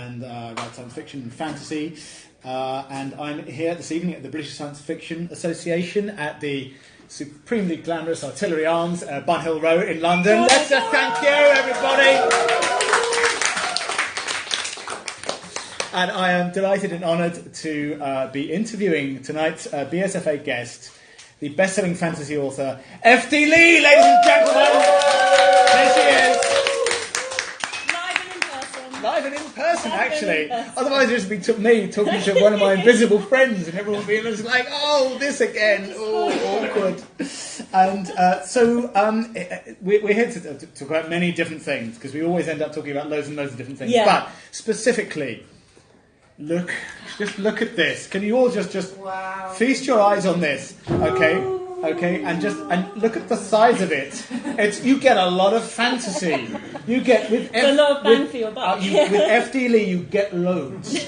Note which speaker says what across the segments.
Speaker 1: and write science fiction and fantasy. And I'm here this evening at the British Science Fiction Association at the supremely glamorous Artillery Arms, Bun Hill Row in London. Let's just thank you, everybody. And I am delighted and honoured to be interviewing tonight's BSFA guest, the best-selling fantasy author, F.D. Lee, ladies and gentlemen. There she is. Live and in person, actually. Otherwise, it would just be me talking to one of my invisible friends, and everyone would be just like, "Oh, this again! Oh, awkward." And we're here to talk about many different things because we always end up talking about loads and loads of different things. Yeah. But specifically, look at this. Can you all just feast your eyes on this? Okay, and look at the size of it. You get a lot of fantasy. You get with
Speaker 2: a lot of bang for your buck.
Speaker 1: With F.D. Lee, you get loads.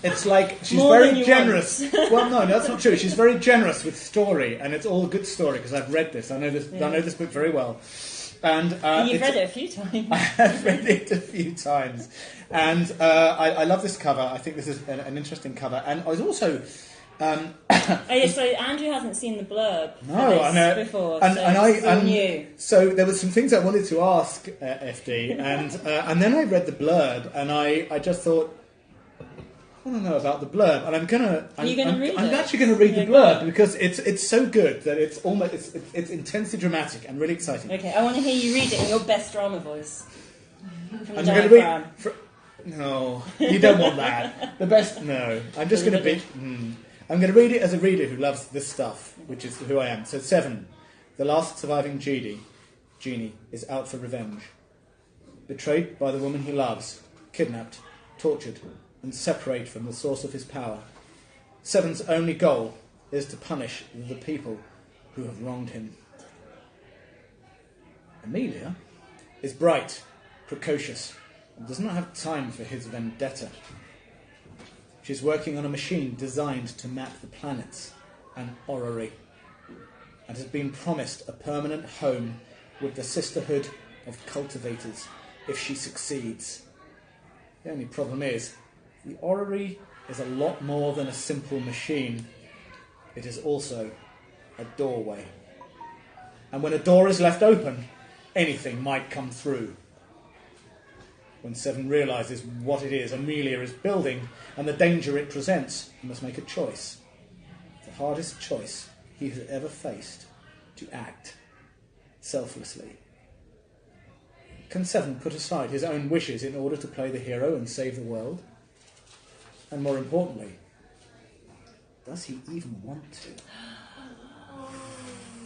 Speaker 1: It's like she's
Speaker 2: more
Speaker 1: very generous. Well, no, that's not true. She's very generous with story, and it's all a good story because I've read this. I know this. Yeah. I know this book very well. And
Speaker 2: you've read it a few times.
Speaker 1: I have read it a few times, and I love this cover. I think this is an interesting cover, and I was also. So
Speaker 2: Andrew hasn't seen the blurb before,
Speaker 1: so there were some things I wanted to ask FD, and then I read the blurb, and I just thought, I want to know about the blurb, and I'm actually going to read the blurb because it's so good that it's intensely dramatic and really exciting.
Speaker 2: Okay, I want to hear you read it in your best drama voice.
Speaker 1: I'm going to read. No, you don't want that. The best. No, I'm just going to be. I'm going to read it as a reader who loves this stuff, which is who I am. So 7. The last surviving genie is out for revenge. Betrayed by the woman he loves, kidnapped, tortured, and separated from the source of his power. 7's only goal is to punish the people who have wronged him. Amelia is bright, precocious, and does not have time for his vendetta. She's working on a machine designed to map the planets, an orrery, and has been promised a permanent home with the Sisterhood of Cultivators if she succeeds. The only problem is, the orrery is a lot more than a simple machine. It is also a doorway. And when a door is left open, anything might come through. When 7 realises what it is Amelia is building and the danger it presents, he must make a choice. The hardest choice he has ever faced, to act selflessly. Can 7 put aside his own wishes in order to play the hero and save the world? And more importantly, does he even want to?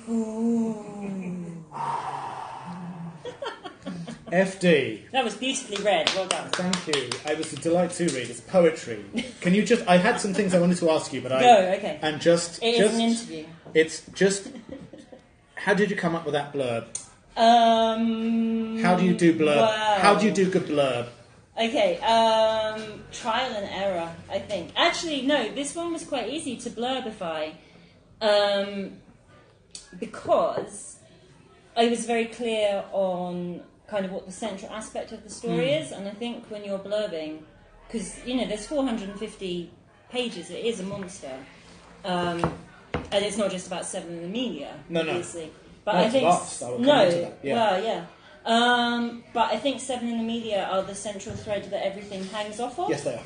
Speaker 1: Ooh. FD.
Speaker 2: That was beautifully read. Well done.
Speaker 1: Thank you. It was a delight to read. It's poetry. Can you I had some things I wanted to ask you, but
Speaker 2: okay.
Speaker 1: And
Speaker 2: it is an interview.
Speaker 1: It's just. How did you come up with that blurb? How do you do blurb?
Speaker 2: Wow.
Speaker 1: How do you do good blurb?
Speaker 2: Okay. Trial and error, I think. Actually, no. This one was quite easy to blurbify, because I was very clear on kind of what the central aspect of the story is, and I think when you're blurbing, because there's 450 pages, it is a monster, and it's not just about 7 and Amelia, obviously. But I think but I think 7 and Amelia are the central thread that everything hangs off of.
Speaker 1: Yes, they are.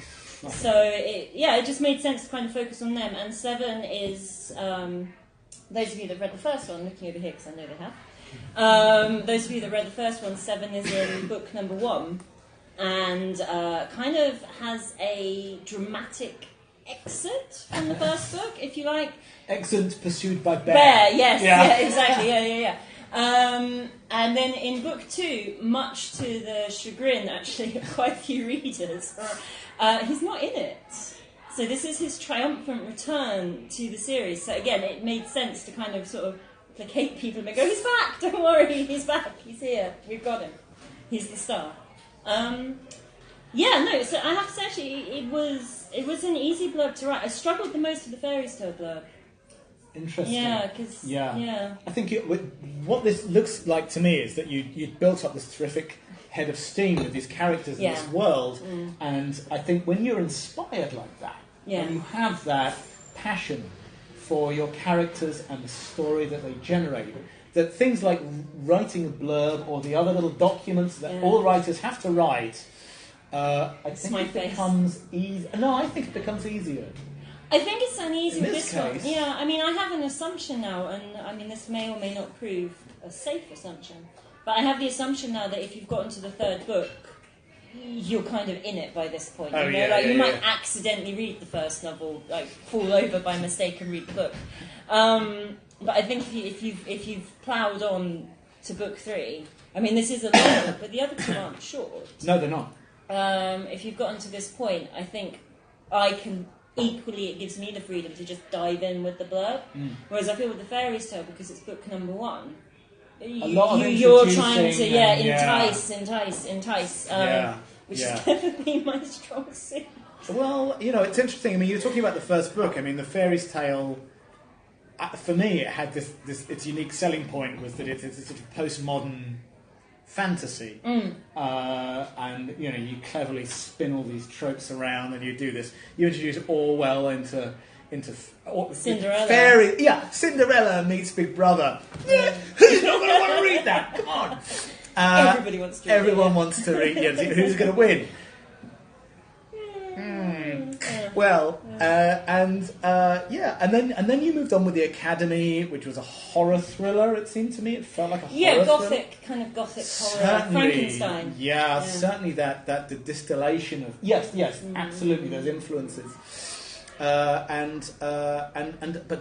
Speaker 2: So it just made sense to kind of focus on them, and 7 is those of you that read the first one, looking over here because I know they have. Those of you that read the first one, 7 is in book number 1, and kind of has a dramatic exit from the first book, if you like.
Speaker 1: Exit pursued by bear.
Speaker 2: Bear, yes, yeah, exactly, yeah. And then in book 2, much to the chagrin, actually, of quite a few readers, he's not in it. So this is his triumphant return to the series. So again, it made sense to kind of sort of placate people and go, he's back, don't worry, he's back, he's here, we've got him, he's the star. So I have to say, actually, it was an easy blurb to write. I struggled the most with the fairy tale blurb.
Speaker 1: interesting.
Speaker 2: Yeah, because
Speaker 1: I think what this looks like to me is that you built up this terrific head of steam with these characters in this world, and I think when you're inspired like that, and you have that passion for your characters and the story that they generate, that things like writing a blurb or the other little documents that all writers have to write, I think it becomes easy. No, I think it becomes easier.
Speaker 2: I think it's uneasy with this one.
Speaker 1: case.
Speaker 2: Yeah, I mean, I have an assumption now, and I mean, this may or may not prove a safe assumption, but I have the assumption now that if you've gotten to the third book, you're kind of in it by this point.
Speaker 1: Oh,
Speaker 2: you might accidentally read the first novel, like fall over by mistake and read the book. But I think if you've ploughed on to book 3, I mean, this is a long book, but the other 2 aren't short.
Speaker 1: No, they're not.
Speaker 2: If you've gotten to this point, I think I can. Equally, it gives me the freedom to just dive in with the blurb. Whereas I feel with the Fairy's Tale, because it's book number 1, you're trying to entice, which has never been my strong suit.
Speaker 1: Well, it's interesting. I mean, you're talking about the first book. I mean, the Fairy's Tale, for me, it had this its unique selling point was that it's a sort of postmodern fantasy, and you cleverly spin all these tropes around, and you do this. You introduce Orwell into
Speaker 2: Cinderella.
Speaker 1: Cinderella meets Big Brother. Yeah, who's not going to want to read that? Come on.
Speaker 2: Everybody wants to.
Speaker 1: Everyone wants to read. Who's going to win? Well, and then you moved on with the Academy, which was a horror thriller. It seemed to me, it felt like a horror
Speaker 2: gothic
Speaker 1: thriller.
Speaker 2: Kind of gothic horror,
Speaker 1: Certainly,
Speaker 2: Frankenstein.
Speaker 1: Yeah, certainly that the distillation of absolutely those influences, but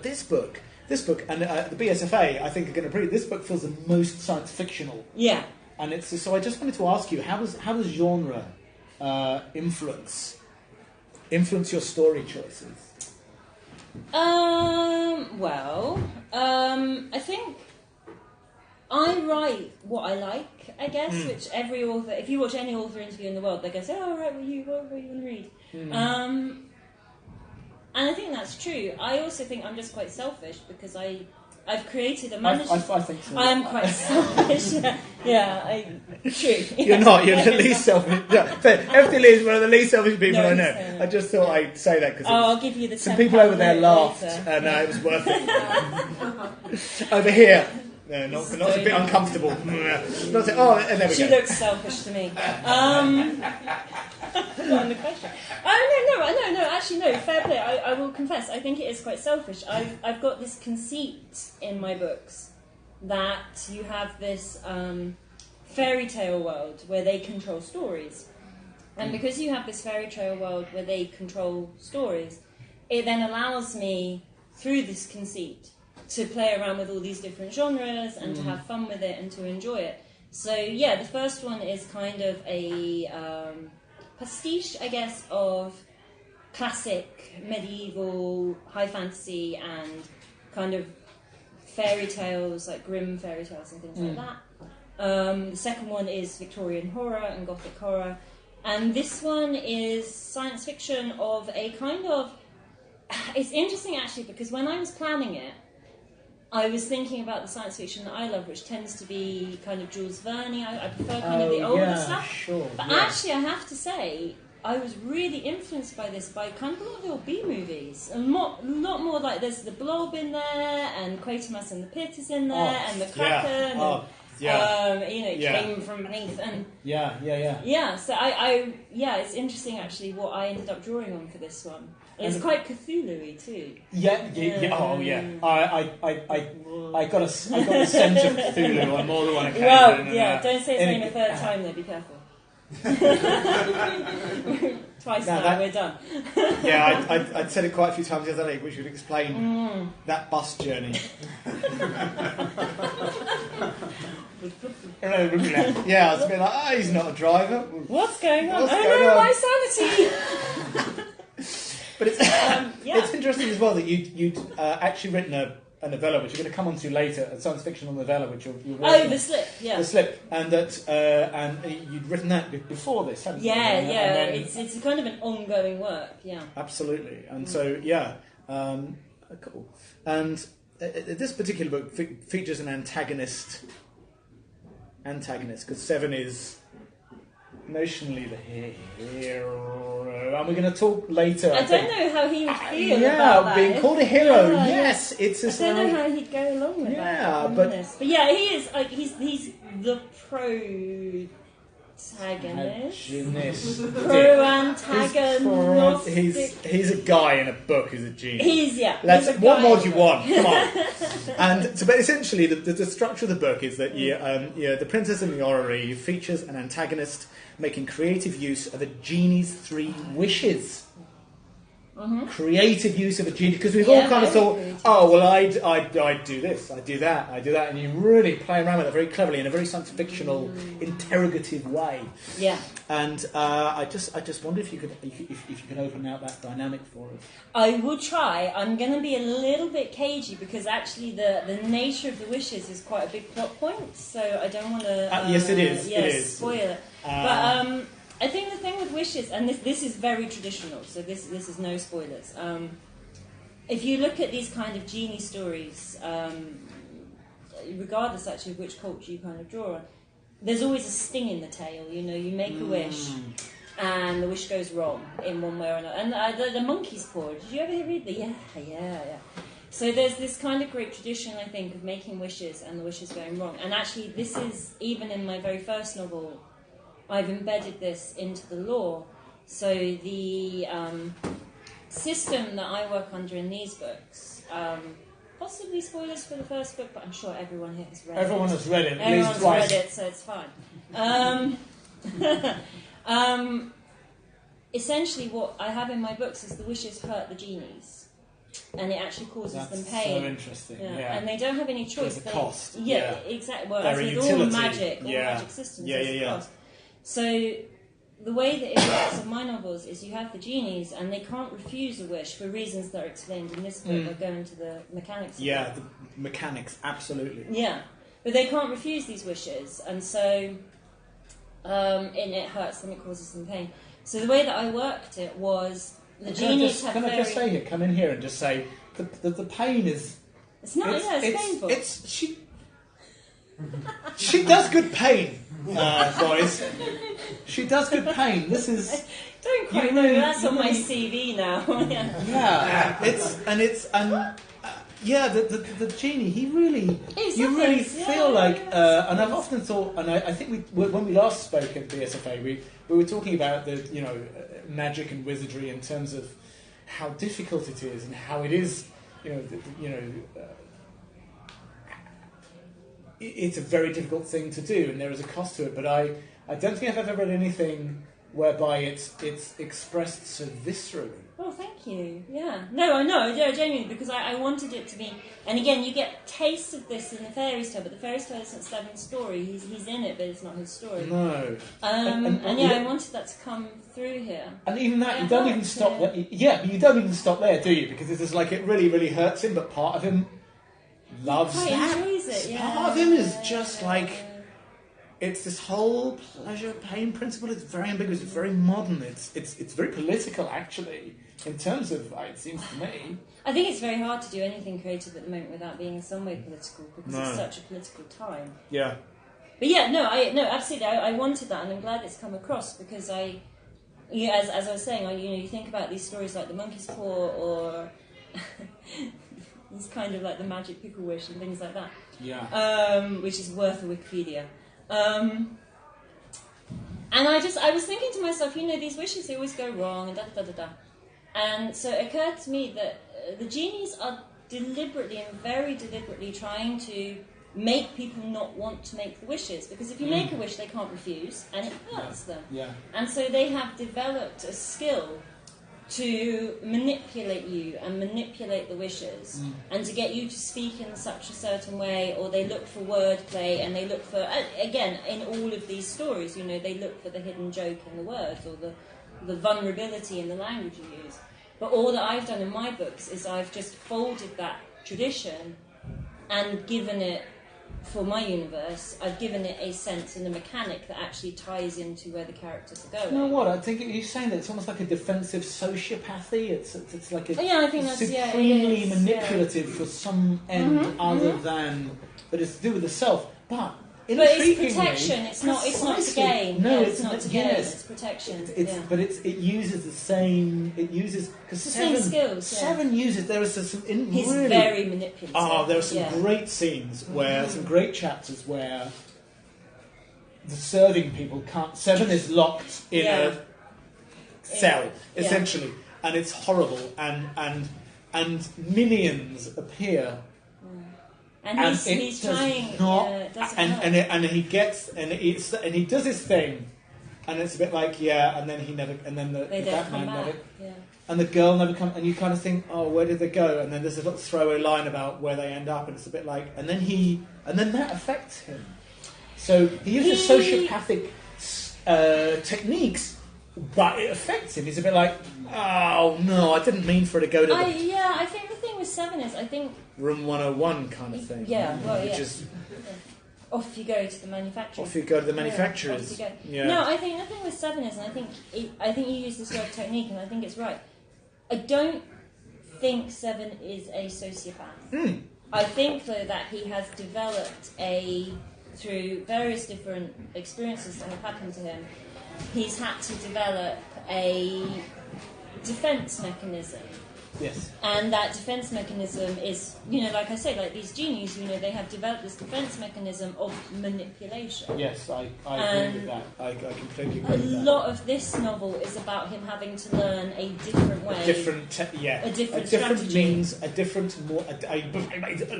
Speaker 1: this book and the BSFA, I think, are going to prove this book feels the most science fictional.
Speaker 2: Yeah,
Speaker 1: and it's so. I just wanted to ask you, how does genre influence your story choices?
Speaker 2: I think I write what I like, I guess, which every author, if you watch any author interview in the world, they go say, "Oh, right, what you want to read?" And I think that's true. I also think I'm just quite selfish because I've created a management.
Speaker 1: I think so.
Speaker 2: I am quite selfish. True.
Speaker 1: You're not. You're the least selfish. Yeah, everything is one of the least selfish people I know. I just thought I'd say that because
Speaker 2: I'll give you the
Speaker 1: some people over there laughed,
Speaker 2: later.
Speaker 1: and it was worth it. Over here, not a bit uncomfortable. Not say, and there we
Speaker 2: she
Speaker 1: go.
Speaker 2: looks selfish to me. Not in the question. No. Actually, no. Fair play. I will confess. I think it is quite selfish. I've got this conceit in my books that you have this fairy tale world where they control stories, and because you have this fairy tale world where they control stories, it then allows me through this conceit to play around with all these different genres and to have fun with it and to enjoy it. So yeah, the first one is kind of a pastiche, I guess, of classic medieval high fantasy and kind of fairy tales, like grim fairy tales and things like that. The second one is Victorian horror and gothic horror, and this one is science fiction of a kind of... It's interesting actually because when I was planning it, I was thinking about the science fiction that I love, which tends to be kind of Jules Verne. I prefer kind of the older stuff.
Speaker 1: Sure,
Speaker 2: but actually, I have to say, I was really influenced by this, by kind of a lot of the old B movies. A lot more like there's the Blob in there, and Quatermass and the Pit is in there, and the Kraken, came from beneath, and So it's interesting actually what I ended up drawing on for this one. It's quite Cthulhu-y too. I got a sense of Cthulhu on more than one occasion. Well, don't say his name a third time though, be careful. Twice now, we're done.
Speaker 1: I'd said it quite a few times the other day, which would explain that bus journey. I was a bit like, he's not a driver.
Speaker 2: What's going on? My sanity!
Speaker 1: But it's interesting as well that you'd actually written a novella, which you're going to come on to later, a science fictional novella, which you're working
Speaker 2: The Slip,
Speaker 1: The Slip, and that and you'd written that before this, hadn't you?
Speaker 2: It's kind of an ongoing work,
Speaker 1: Absolutely, and so, cool. And this particular book features an antagonist, because Seven is notionally the hero, and we're going to talk later.
Speaker 2: I don't know how he would feel about that.
Speaker 1: Being called a hero.
Speaker 2: Yeah,
Speaker 1: yes, it's.
Speaker 2: I don't know how he'd go along with that.
Speaker 1: Yeah,
Speaker 2: but yeah, he is like he's the protagonist. Pro-antagonist.
Speaker 1: He's a guy in a book who's a genius. What more do you want? Come on. But essentially, the structure of the book is that the Princess and the Orrery features an antagonist making creative use of a genie's 3 wishes. Mm-hmm. Creative use of a genie, because we've all kind of thought, I'd do this, I'd do that, and you really play around with it very cleverly in a very science fictional, interrogative way.
Speaker 2: Yeah.
Speaker 1: And I just wonder if you could open out that dynamic for us.
Speaker 2: I will try. I'm going to be a little bit cagey because actually the nature of the wishes is quite a big plot point, so I don't want to.
Speaker 1: Yes, it is.
Speaker 2: Spoil it. But I think the thing with wishes, and this is very traditional, so this is no spoilers. If you look at these kind of genie stories, regardless actually of which culture you kind of draw on, there's always a sting in the tail. You make a wish, and the wish goes wrong in one way or another. And the monkey's paw. Did you ever read the? Yeah. So there's this kind of great tradition, I think, of making wishes and the wishes going wrong. And actually, this is even in my very first novel. I've embedded this into the law. So the system that I work under in these books, possibly spoilers for the first book, but I'm sure everyone here has read it.
Speaker 1: Everyone has read it, at
Speaker 2: least
Speaker 1: twice.
Speaker 2: Read it, so it's fine. Essentially, what I have in my books is the wishes hurt the genies. And it actually causes them pain.
Speaker 1: So interesting.
Speaker 2: Yeah. And they don't have any choice.
Speaker 1: There's a cost.
Speaker 2: Yeah, exactly. Well,
Speaker 1: as
Speaker 2: with
Speaker 1: all
Speaker 2: magic systems, there's a cost. So the way that it works in my novels is you have the genies and they can't refuse a wish for reasons that are explained in this book. I go into the mechanics of
Speaker 1: the mechanics, absolutely.
Speaker 2: Yeah, but they can't refuse these wishes, and so it hurts them, it causes them pain. So the way that I worked it was the genies have
Speaker 1: Can I just say here, come in here and just say, the pain is...
Speaker 2: It's not, it's painful.
Speaker 1: She does good pain, boys. She does good pain. This is.
Speaker 2: Don't quite know. That's on my CV now.
Speaker 1: The genie. He really. You really feel like. And I've often thought, and I think when we last spoke at BSFA, we were talking about the magic and wizardry in terms of how difficult it is and how it is. It's a very difficult thing to do, and there is a cost to it. But I don't think I've ever read anything whereby it's expressed so viscerally.
Speaker 2: Oh, thank you. Yeah. No, I know. Yeah, genuinely, because I wanted it to be... And again, you get taste of this in the fairy tale, but the fairy tale isn't Steven's story. He's in it, but it's not his story.
Speaker 1: No.
Speaker 2: I wanted that to come through here.
Speaker 1: And even that, you don't even stop there. Yeah, but you don't even stop there, do you? Because it's like it really, really hurts him, but part of him loves that.
Speaker 2: Enjoys it, yeah.
Speaker 1: Part of him is just like... It's this whole pleasure-pain principle. It's very ambiguous. It's very modern. It's very political, actually, in terms of, it seems to me.
Speaker 2: I think it's very hard to do anything creative at the moment without being in some way political, because it's such a political time.
Speaker 1: Yeah.
Speaker 2: But yeah, absolutely. I wanted that, and I'm glad it's come across, because as I was saying, you think about these stories like the monkey's paw, or it's kind of like the magic pickle wish and things like that.
Speaker 1: Yeah.
Speaker 2: Which is worth a Wikipedia. And I was thinking to myself, these wishes, they always go wrong, and da-da-da-da-da. And so it occurred to me that the genies are deliberately and very deliberately trying to make people not want to make the wishes, because if you make a wish, they can't refuse, and it hurts them.
Speaker 1: Yeah.
Speaker 2: And so they have developed a skill to manipulate you and manipulate the wishes, and to get you to speak in such a certain way, or they look for wordplay, and they look for, again, in all of these stories, they look for the hidden joke in the words, or the vulnerability in the language you use. But all that I've done in my books is I've just folded that tradition and given it for my universe, I've given it a sense and a mechanic that actually ties into where the characters are going.
Speaker 1: You know what? I think you're saying that it's almost like a defensive sociopathy. It's like a
Speaker 2: I think that's
Speaker 1: supremely manipulative for some end other than, but it's to do with the self. But
Speaker 2: it's protection. It's not to gain.
Speaker 1: No,
Speaker 2: it's not to gain.
Speaker 1: Yes.
Speaker 2: It's protection.
Speaker 1: But it uses the same. It uses because
Speaker 2: same skills.
Speaker 1: Seven uses. There is some.
Speaker 2: He's very manipulative.
Speaker 1: There are some great scenes where some great chapters where the serving people can't. Seven is locked in a cell essentially, and it's horrible. And minions appear.
Speaker 2: And he's trying.
Speaker 1: And he does his thing, and it's a bit like and then he never, and then the Batman never, and the girl never comes, and you kind of think, oh, where did they go? And then there's a little throwaway line about where they end up, and it's a bit like, and then that affects him. So he uses sociopathic techniques, but it affects him. He's a bit like, oh no, I didn't mean for it to go to.
Speaker 2: I think the thing with Seven is, I think.
Speaker 1: Room 101 kind of thing. Which is
Speaker 2: off you go to the manufacturer.
Speaker 1: Off you go to the manufacturers.
Speaker 2: No, I think the thing with Seven is, and I think you use this word technique, and I think it's right. I don't think Seven is a sociopath. I think though that he has developed through various different experiences that have happened to him, he's had to develop a defense mechanism.
Speaker 1: Yes.
Speaker 2: And that defense mechanism is, like I say, like these genies, they have developed this defense mechanism of manipulation.
Speaker 1: Yes, I agree with that. I completely agree with that.
Speaker 2: A lot of this novel is about him having to learn a different way.
Speaker 1: A different
Speaker 2: strategy.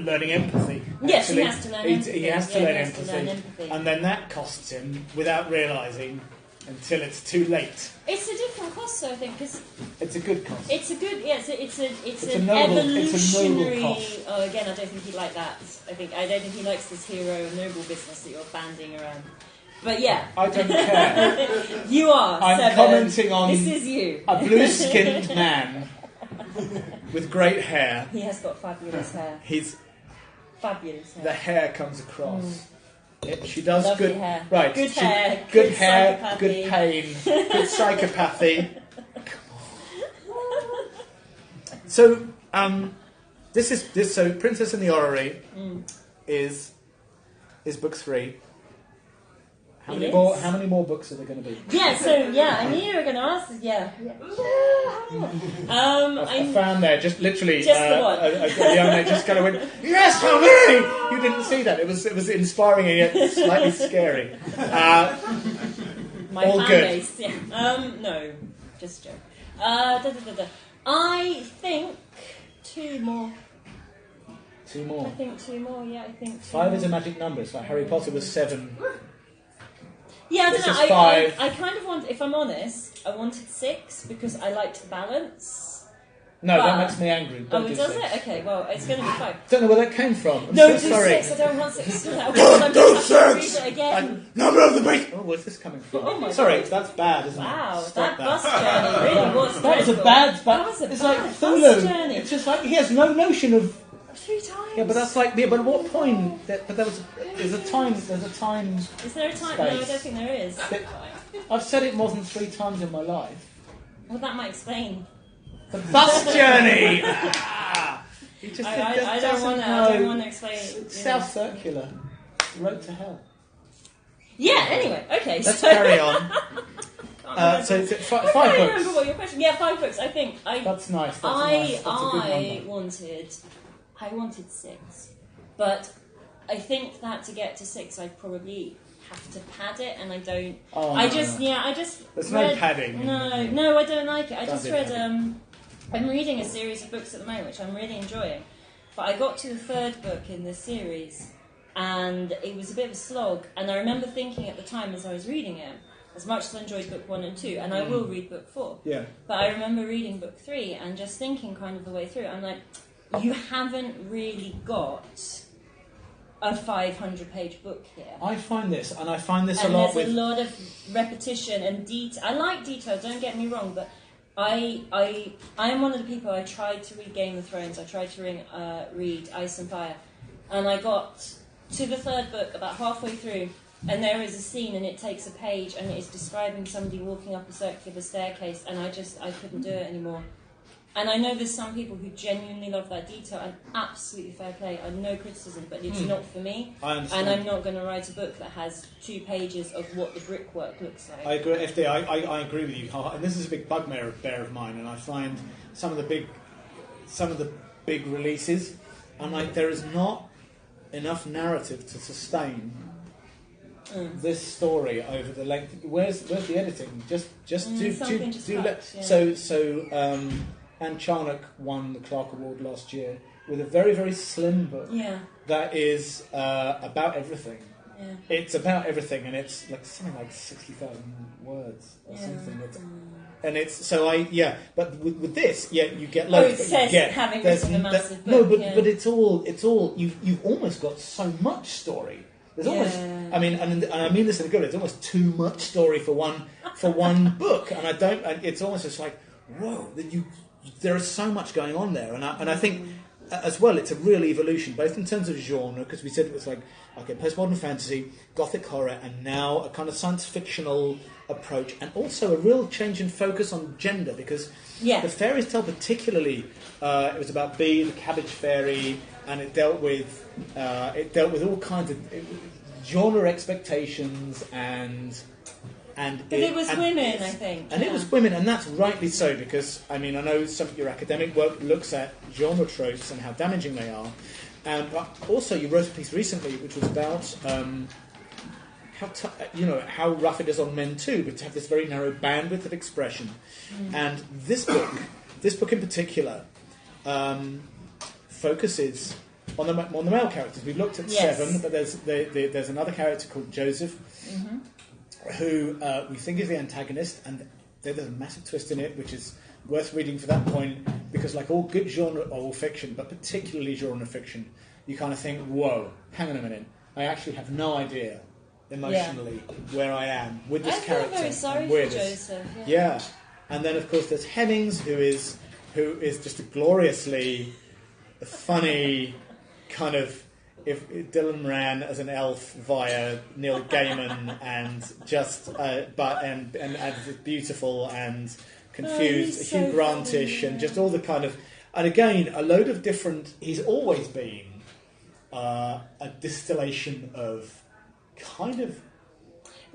Speaker 1: Learning empathy.
Speaker 2: Yes, he has to learn empathy.
Speaker 1: He has to learn empathy. And then that costs him without realising until it's too late.
Speaker 2: It's a different cost, though, I think, because
Speaker 1: it's a good cost.
Speaker 2: It's a good, it's an
Speaker 1: noble,
Speaker 2: evolutionary.
Speaker 1: Cost.
Speaker 2: Oh, again, I don't think he liked that. I don't think he likes this hero and noble business that you're banding around. But yeah,
Speaker 1: I don't care.
Speaker 2: You are.
Speaker 1: I'm
Speaker 2: Seven.
Speaker 1: Commenting on
Speaker 2: this is you,
Speaker 1: a blue-skinned man with great hair.
Speaker 2: He has got fabulous hair.
Speaker 1: He's
Speaker 2: fabulous hair.
Speaker 1: The hair comes across. She does
Speaker 2: Lovely
Speaker 1: good
Speaker 2: hair.
Speaker 1: Right.
Speaker 2: Good hair.
Speaker 1: Good hair.
Speaker 2: Psychopathy.
Speaker 1: Good pain. Good psychopathy. So So Princess in the Orrery is book 3. How many more books are there going to be?
Speaker 2: I knew you were going to ask this.
Speaker 1: I found there just literally
Speaker 2: the one.
Speaker 1: a young lady just kind of went, yes, how many? You didn't see that. It was inspiring and yet slightly scary.
Speaker 2: My
Speaker 1: all
Speaker 2: fan
Speaker 1: good.
Speaker 2: base, no, just a joke. I think 2 more.
Speaker 1: 2 more.
Speaker 2: I think 2 more. Yeah, I think 2
Speaker 1: 5
Speaker 2: more.
Speaker 1: is a magic number. It's like Harry Potter was 7.
Speaker 2: Yeah, I don't
Speaker 1: This
Speaker 2: know.
Speaker 1: is 5.
Speaker 2: I kind of want, if I'm honest, I wanted 6 because I liked the balance.
Speaker 1: No, that makes me angry. Don't do
Speaker 2: does
Speaker 1: 6.
Speaker 2: it? Okay, well, it's going to be 5.
Speaker 1: Don't know where that came from. I'm
Speaker 2: No,
Speaker 1: so
Speaker 2: do
Speaker 1: sorry.
Speaker 2: 6. I don't want 6.
Speaker 1: Don't do 6.
Speaker 2: Read it again.
Speaker 1: Number of the beast. Oh, where's this coming from?
Speaker 2: Oh my
Speaker 1: sorry,
Speaker 2: God.
Speaker 1: that's bad, isn't it?
Speaker 2: Wow,
Speaker 1: Stop
Speaker 2: that bus journey really was
Speaker 1: That was a
Speaker 2: dreadful.
Speaker 1: bad.
Speaker 2: That was a
Speaker 1: it's
Speaker 2: bad
Speaker 1: like
Speaker 2: bus
Speaker 1: Thulu.
Speaker 2: journey.
Speaker 1: It's just like he has no notion of.
Speaker 2: 3 times.
Speaker 1: Yeah, but that's like. Yeah, but at what point? But there's a time. There's a time.
Speaker 2: Is there a time?
Speaker 1: Space.
Speaker 2: No, I don't think there is.
Speaker 1: I've said it more than 3 times in my life.
Speaker 2: Well, that might explain.
Speaker 1: The bus journey. He just
Speaker 2: I don't want to explain.
Speaker 1: It's self-circular. Road to hell.
Speaker 2: Yeah. Anyway, okay.
Speaker 1: Let's carry on. So it's 5 books.
Speaker 2: I can't remember what your question. Yeah, 5 books. I think.
Speaker 1: That's nice. That's a good number.
Speaker 2: I wanted 6, but I think that to get to 6, I'd probably have to pad it, and I don't.
Speaker 1: There's no padding.
Speaker 2: No, I don't like it. I just read.
Speaker 1: padding.
Speaker 2: I'm reading a series of books at the moment, which I'm really enjoying. But I got to the 3rd book in this series, and it was a bit of a slog. And I remember thinking at the time as I was reading it, as much as I enjoyed book 1 and 2, and I will read book 4.
Speaker 1: Yeah.
Speaker 2: But I remember reading book 3 and just thinking kind of the way through, I'm like, you haven't really got a 500-page book here.
Speaker 1: I find this a
Speaker 2: and
Speaker 1: lot
Speaker 2: there's a lot of repetition and detail. I like detail, don't get me wrong, but I am one of the people. I tried to read Game of Thrones. I tried to read Ice and Fire, and I got to the third book, about halfway through, and there is a scene, and it takes a page, and it is describing somebody walking up a circular staircase, and I couldn't do it anymore. And I know there's some people who genuinely love that detail, and absolutely fair play. I have no criticism, but it's not for me.
Speaker 1: I understand.
Speaker 2: And I'm not going to write a book that has 2 pages of what the brickwork looks like.
Speaker 1: I agree, FD, I agree with you. And this is a big bugbear of mine, and I find some of the big releases, I'm like, there is not enough narrative to sustain this story over the length. Where's the editing? Just Anne Charnock won the Clark Award last year with a very, very slim book that is about everything. Yeah. It's about everything, and it's like something like 60,000 words or something. But with this, you get loads.
Speaker 2: It says having written a massive book.
Speaker 1: But it's all. You've almost got so much story. There's almost. I mean, and I mean this in a good way. It's almost too much story for one book, and I don't. And it's almost just like, whoa, there is so much going on there, and I think as well, it's a real evolution, both in terms of genre, because we said it was like, okay, postmodern fantasy, gothic horror, and now a kind of science fictional approach, and also a real change in focus on gender, because the fairy tale particularly, it was about Bee, the cabbage fairy, and it dealt with all kinds of genre expectations but
Speaker 2: it was women, I think.
Speaker 1: And it was women, and that's rightly so, because, I mean, I know some of your academic work looks at genre tropes and how damaging they are. But also, you wrote a piece recently which was about how rough it is on men too, but to have this very narrow bandwidth of expression. And this book in particular, focuses on the male characters. We've looked at 7, but there's another character called Joseph, who we think is the antagonist, and there's a massive twist in it, which is worth reading for that point, because like all good genre, or all fiction, but particularly genre fiction, you kind of think, whoa, hang on a minute, I actually have no idea emotionally where I am with this character.
Speaker 2: I feel very sorry
Speaker 1: for
Speaker 2: Joseph.
Speaker 1: Yeah, and then of course there's Hemmings, who is just a gloriously funny kind of. If Dylan ran as an elf via Neil Gaiman and just and beautiful and confused Hugh Grantish and just all the kind of, and again a load of different. He's always been a distillation of kind of.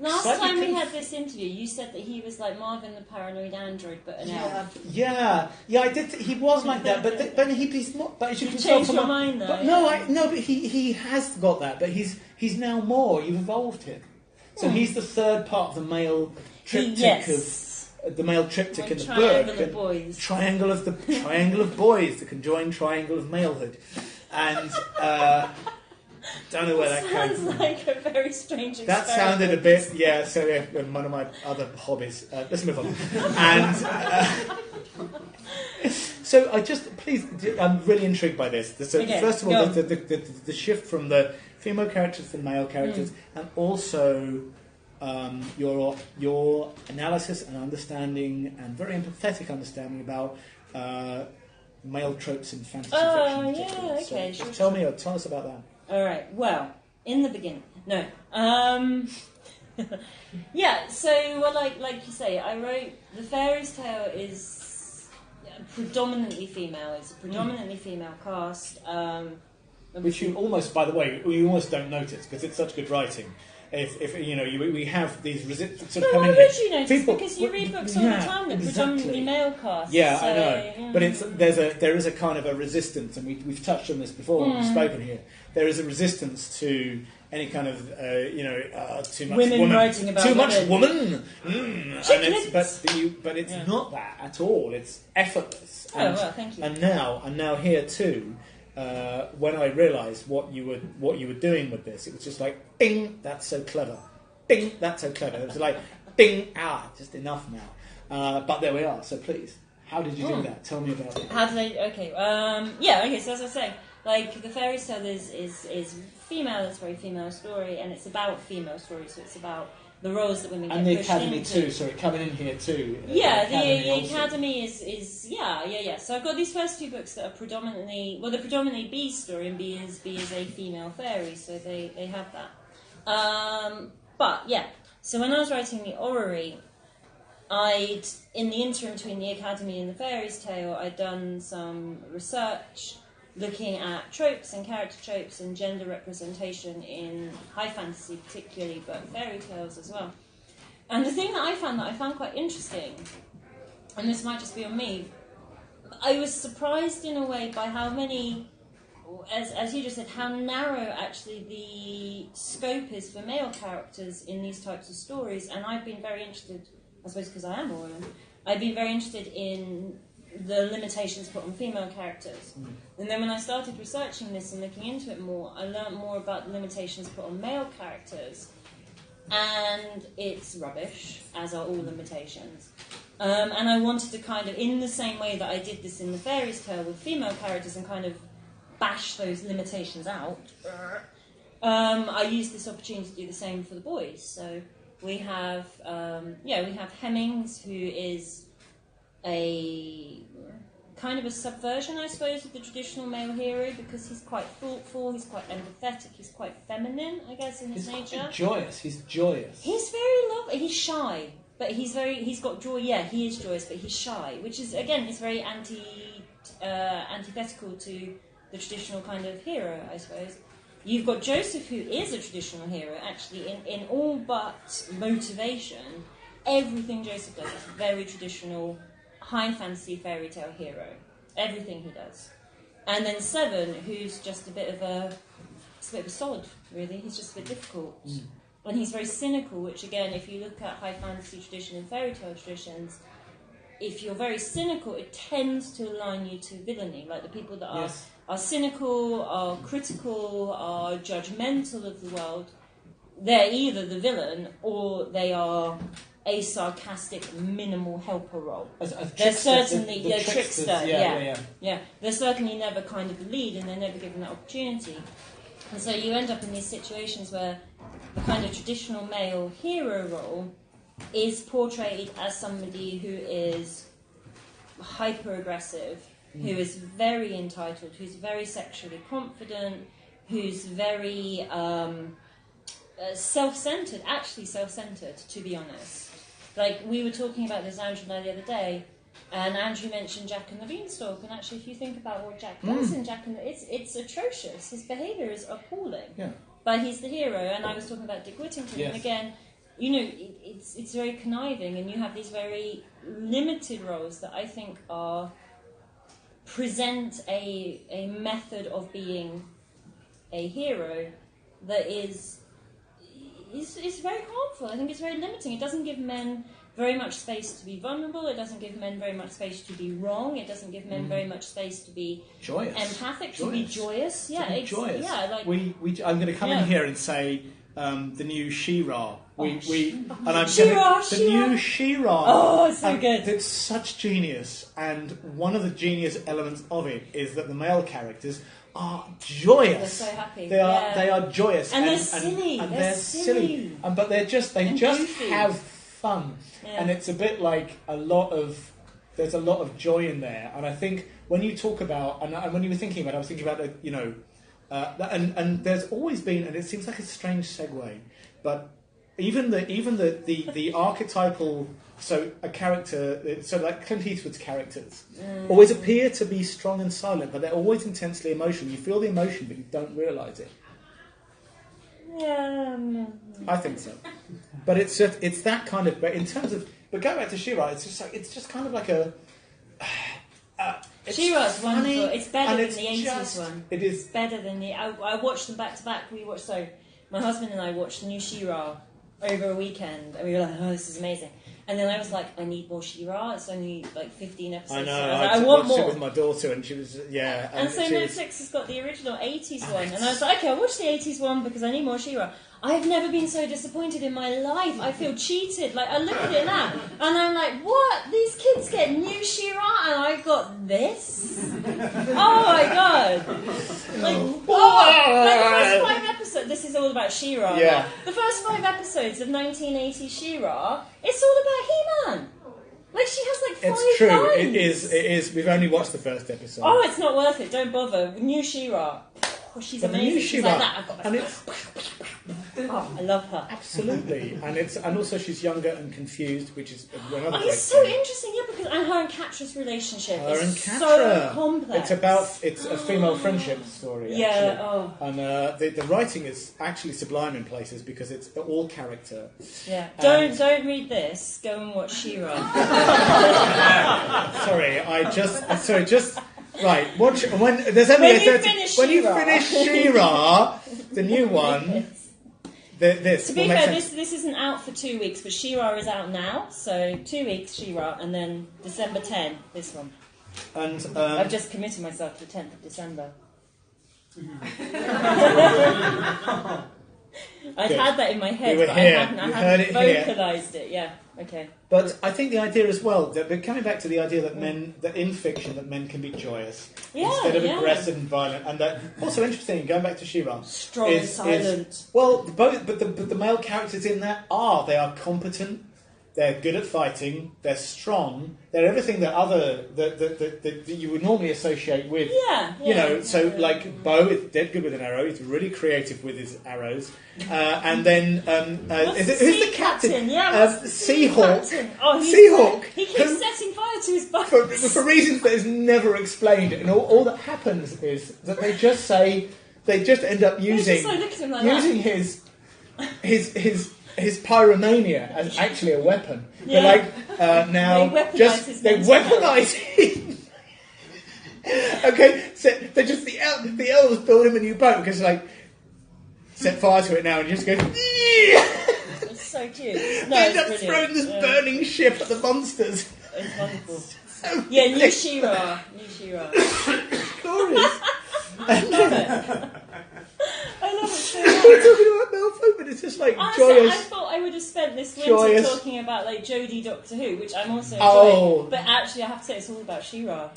Speaker 2: Last time we had this interview, you said that he was like Marvin the Paranoid Android, but an elf.
Speaker 1: Yeah, I did. He was like that, but he's not. But as you can
Speaker 2: changed your mind, though.
Speaker 1: But but he has got that. But he's now more. You've evolved him. So he's the third part of the male triptych of the male triptych in the book. Triangle of boys, the conjoined triangle of malehood, and. Don't know where that came from.
Speaker 2: Sounds like a very strange experiment.
Speaker 1: That sounded a bit, so one of my other hobbies. Let's move on. And so I'm really intrigued by this. So first of all, the shift from the female characters to the male characters, and also your analysis and understanding, and very empathetic understanding about male tropes in fantasy fiction.
Speaker 2: Yeah, okay.
Speaker 1: So tell us about that.
Speaker 2: All right. Well, in the beginning, no. So like you say, I wrote the fairy's tale is predominantly female. It's a predominantly female cast.
Speaker 1: Which you almost, by the way, you almost don't notice because it's such good writing. If we have these resistance sort of coming.
Speaker 2: Why would you notice? Because you read books all the time that predominantly male cast.
Speaker 1: Yeah, so, I know. Yeah. But there is a kind of a resistance, and we've touched on this before when we've spoken here. There is a resistance to any kind of too much women
Speaker 2: writing about
Speaker 1: too much
Speaker 2: women.
Speaker 1: But it's not that at all. It's effortless.
Speaker 2: Thank you.
Speaker 1: And now here too. When I realised what you were doing with this, it was just like, bing, that's so clever. Bing, that's so clever. It was like, bing, just enough now. But there we are. So please, how did you do that? Tell me about it.
Speaker 2: How did I? Okay. So as I was saying, like the fairy tale is female. It's a very female story, and it's about female stories. So it's about the roles that women get
Speaker 1: and the
Speaker 2: pushed
Speaker 1: academy
Speaker 2: into.
Speaker 1: too. Sorry, coming in here too.
Speaker 2: Yeah, the
Speaker 1: also.
Speaker 2: academy is yeah. So I've got these first two books that are predominantly B's story, and B is a female fairy, so they have that. But yeah, so when I was writing the orrery, in the interim between the academy and the fairy's tale, I'd done some research looking at tropes and character tropes and gender representation in high fantasy particularly, but fairy tales as well. And the thing that I found quite interesting, and this might just be on me, I was surprised in a way by how many, as you just said, how narrow actually the scope is for male characters in these types of stories. And I've been very interested, I suppose because I am a woman, I've been very interested in the limitations put on female characters. And then when I started researching this and looking into it more, I learnt more about the limitations put on male characters. And it's rubbish, as are all limitations. And I wanted to kind of, in the same way that I did this in the fairy's tale with female characters and kind of bash those limitations out, I used this opportunity to do the same for the boys. So we have Hemmings, who is a kind of a subversion, I suppose, of the traditional male hero, because he's quite thoughtful, he's quite empathetic, he's quite feminine, I guess, in his nature.
Speaker 1: He's joyous.
Speaker 2: He's very lovely. He's shy, but he's got joy. Yeah, he is joyous, but he's shy, which is, again, is very antithetical to the traditional kind of hero, I suppose. You've got Joseph, who is a traditional hero, actually, in all but motivation. Everything Joseph does is very traditional, high fantasy fairy tale hero. Everything he does. And then Seven, who's just a bit of a sod, really. He's just a bit difficult. And he's very cynical, which again, if you look at high fantasy tradition and fairy tale traditions, if you're very cynical, it tends to align you to villainy. Like the people that are cynical, are critical, are judgmental of the world, they're either the villain or they are a sarcastic, minimal helper role. They're certainly
Speaker 1: the
Speaker 2: trickster.
Speaker 1: Yeah.
Speaker 2: They're certainly never kind of the lead, and they're never given that opportunity. And so you end up in these situations where the kind of traditional male hero role is portrayed as somebody who is hyper-aggressive, who is very entitled, who's very sexually confident, who's very self-centered, to be honest. Like, we were talking about this, Andrew and I, the other day, and Andrew mentioned Jack and the Beanstalk, and actually, if you think about what Jack does in Jack and the... It's atrocious. His behaviour is appalling. Yeah. But he's the hero, and I was talking about Dick Whittington, and again, you know, it's very conniving, and you have these very limited roles that I think present a method of being a hero that is very harmful. I think it's very limiting. It doesn't give men very much space to be vulnerable. It doesn't give men very much space to be wrong. It doesn't give men very much space to be
Speaker 1: joyous,
Speaker 2: empathic, to be joyous. Yeah,
Speaker 1: to be joyous.
Speaker 2: Yeah, like
Speaker 1: I'm going to come in here and say the new She-Ra.
Speaker 2: New
Speaker 1: She-Ra.
Speaker 2: Oh, it's so good.
Speaker 1: It's such genius, and one of the genius elements of it is that the male characters are joyous.
Speaker 2: They're so happy.
Speaker 1: They are joyous,
Speaker 2: and they're silly.
Speaker 1: And they're silly. But they just have fun, and it's a bit like there's a lot of joy in there. And I think when you talk about and when you were thinking about it, I was thinking about and there's always been, and it seems like a strange segue, but even the archetypal. So a character, so like Clint Eastwood's characters, always appear to be strong and silent, but they're always intensely emotional. You feel the emotion, but you don't realise it.
Speaker 2: Yeah,
Speaker 1: I think so. But it's that kind of. But in terms of, but going back to She-Ra, it's just kind of like a.
Speaker 2: She-Ra's wonderful. It's better than the 80s one.
Speaker 1: It is
Speaker 2: better than the. I watched them back to back. My husband and I watched the new She-Ra over a weekend, and we were like, "Oh, this is amazing." And then I was like, I need more She-Ra. It's only like 15 episodes.
Speaker 1: I know.
Speaker 2: So I want more.
Speaker 1: It with my daughter, and she was
Speaker 2: And so Netflix has got the original 80s one, and I was like, okay, I'll watch the 80s one because I need more She-Ra. I've never been so disappointed in my life. I feel cheated. Like, I look at it now, and I'm like, what? These kids get new She-Ra, and I got this? Oh my god! Like the first 5 episodes. of This Is All About She-Ra.
Speaker 1: Yeah.
Speaker 2: The first 5 episodes of 1980 She-Ra, it's all about He-Man. Like, she has like 5
Speaker 1: It's true.
Speaker 2: lines.
Speaker 1: It is. We've only watched the first episode.
Speaker 2: Oh, it's not worth it. Don't bother. New She-Ra. Oh, she's
Speaker 1: But the
Speaker 2: amazing.
Speaker 1: new
Speaker 2: She's
Speaker 1: She-Ra,
Speaker 2: like that. I've got
Speaker 1: and
Speaker 2: my...
Speaker 1: it's
Speaker 2: Oh, I love her.
Speaker 1: absolutely, and also she's younger and confused, which is another.
Speaker 2: Oh,
Speaker 1: great
Speaker 2: it's so
Speaker 1: thing.
Speaker 2: interesting, yeah, because and her and Catra's relationship
Speaker 1: Her and
Speaker 2: is
Speaker 1: Catra.
Speaker 2: so complex.
Speaker 1: It's a female friendship story.
Speaker 2: Yeah,
Speaker 1: actually.
Speaker 2: oh.
Speaker 1: And the writing is actually sublime in places because it's all character.
Speaker 2: Yeah.
Speaker 1: And-
Speaker 2: Don't read this. Go and watch She-Ra.
Speaker 1: Just right. Watch when there's only
Speaker 2: When you finish
Speaker 1: She-Ra, the new one. This.
Speaker 2: To be
Speaker 1: will make
Speaker 2: fair,
Speaker 1: sense.
Speaker 2: this isn't out for 2 weeks, but She-Ra is out now. So 2 weeks She-Ra, and then December 10, this one.
Speaker 1: And
Speaker 2: I've just committed myself to the 10th of December. I'd
Speaker 1: Good.
Speaker 2: had that in my head,
Speaker 1: We were
Speaker 2: but
Speaker 1: here.
Speaker 2: I
Speaker 1: You
Speaker 2: hadn't
Speaker 1: heard it here.
Speaker 2: vocalised it. Yeah, okay.
Speaker 1: But I think the idea as well, that we're coming back to the idea that that in fiction that men can be joyous instead of aggressive and violent, and that also interesting. Going back to She-Ra,
Speaker 2: Strong and silent.
Speaker 1: Well, but the male characters in that they are competent, they're good at fighting, they're strong, they're everything that that you would normally associate with. Like Bo is dead good with an arrow. He's really creative with his arrows, and then who's the captain? Seahawk.
Speaker 2: Oh,
Speaker 1: Seahawk.
Speaker 2: He keeps setting fire to his boat.
Speaker 1: For reasons that is never explained, and all that happens is that they just end up using his pyromania as actually a weapon.
Speaker 2: Yeah.
Speaker 1: They're like now they weaponize him. Okay, so they just the elves build him a new boat because set fire to it now and just go.
Speaker 2: It's so cute. No,
Speaker 1: They end up
Speaker 2: brilliant.
Speaker 1: throwing this burning ship at the monsters.
Speaker 2: It's wonderful.
Speaker 1: So
Speaker 2: New She-Ra.
Speaker 1: glorious.
Speaker 2: I love it. I love it so much.
Speaker 1: We're talking about Malfoy, but it's just
Speaker 2: Honestly,
Speaker 1: joyous.
Speaker 2: I thought I would have spent this winter
Speaker 1: Joyous.
Speaker 2: talking about Jodie Doctor Who, which I'm also enjoying. But actually, I have to say, it's all about She-Ra.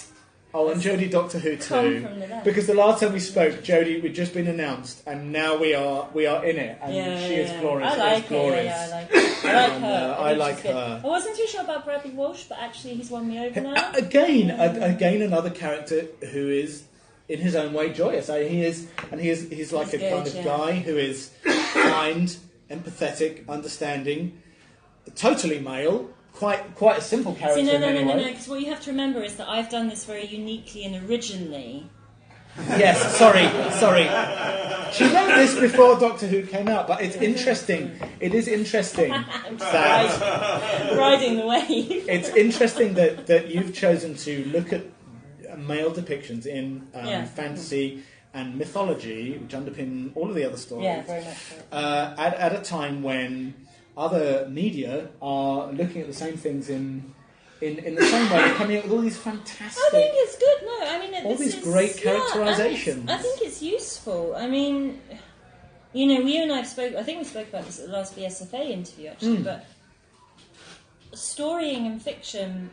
Speaker 1: Oh, and Jodie Doctor Who
Speaker 2: Come
Speaker 1: too.
Speaker 2: from the left.
Speaker 1: Because the last time we spoke, Jodie we'd just been announced, and now we are in it, and she is glorious.
Speaker 2: I like her.
Speaker 1: glorious.
Speaker 2: I like her. I like her.
Speaker 1: I like
Speaker 2: she's good.
Speaker 1: her.
Speaker 2: I wasn't too sure about Bradley Walsh, but actually, he's won me over now.
Speaker 1: Again, another character who is in his own way joyous. He's like
Speaker 2: He's
Speaker 1: a
Speaker 2: good,
Speaker 1: kind of guy who is kind, empathetic, understanding, totally male. Quite a simple character.
Speaker 2: No, because what you have to remember is that I've done this very uniquely and originally.
Speaker 1: Yes, sorry. She wrote this before Doctor Who came out, but it's interesting. It is interesting that
Speaker 2: riding the wave.
Speaker 1: it's interesting that you've chosen to look at male depictions in fantasy and mythology, which underpin all of the other stories.
Speaker 2: Yeah, very much so.
Speaker 1: At a time when other media are looking at the same things in the same way, they're coming up with all these fantastic.
Speaker 2: I think it's good. No, I mean
Speaker 1: all these great characterizations.
Speaker 2: I think it's useful. I mean, you and I spoke. I think we spoke about this at the last BSFA interview, actually. But storying and fiction,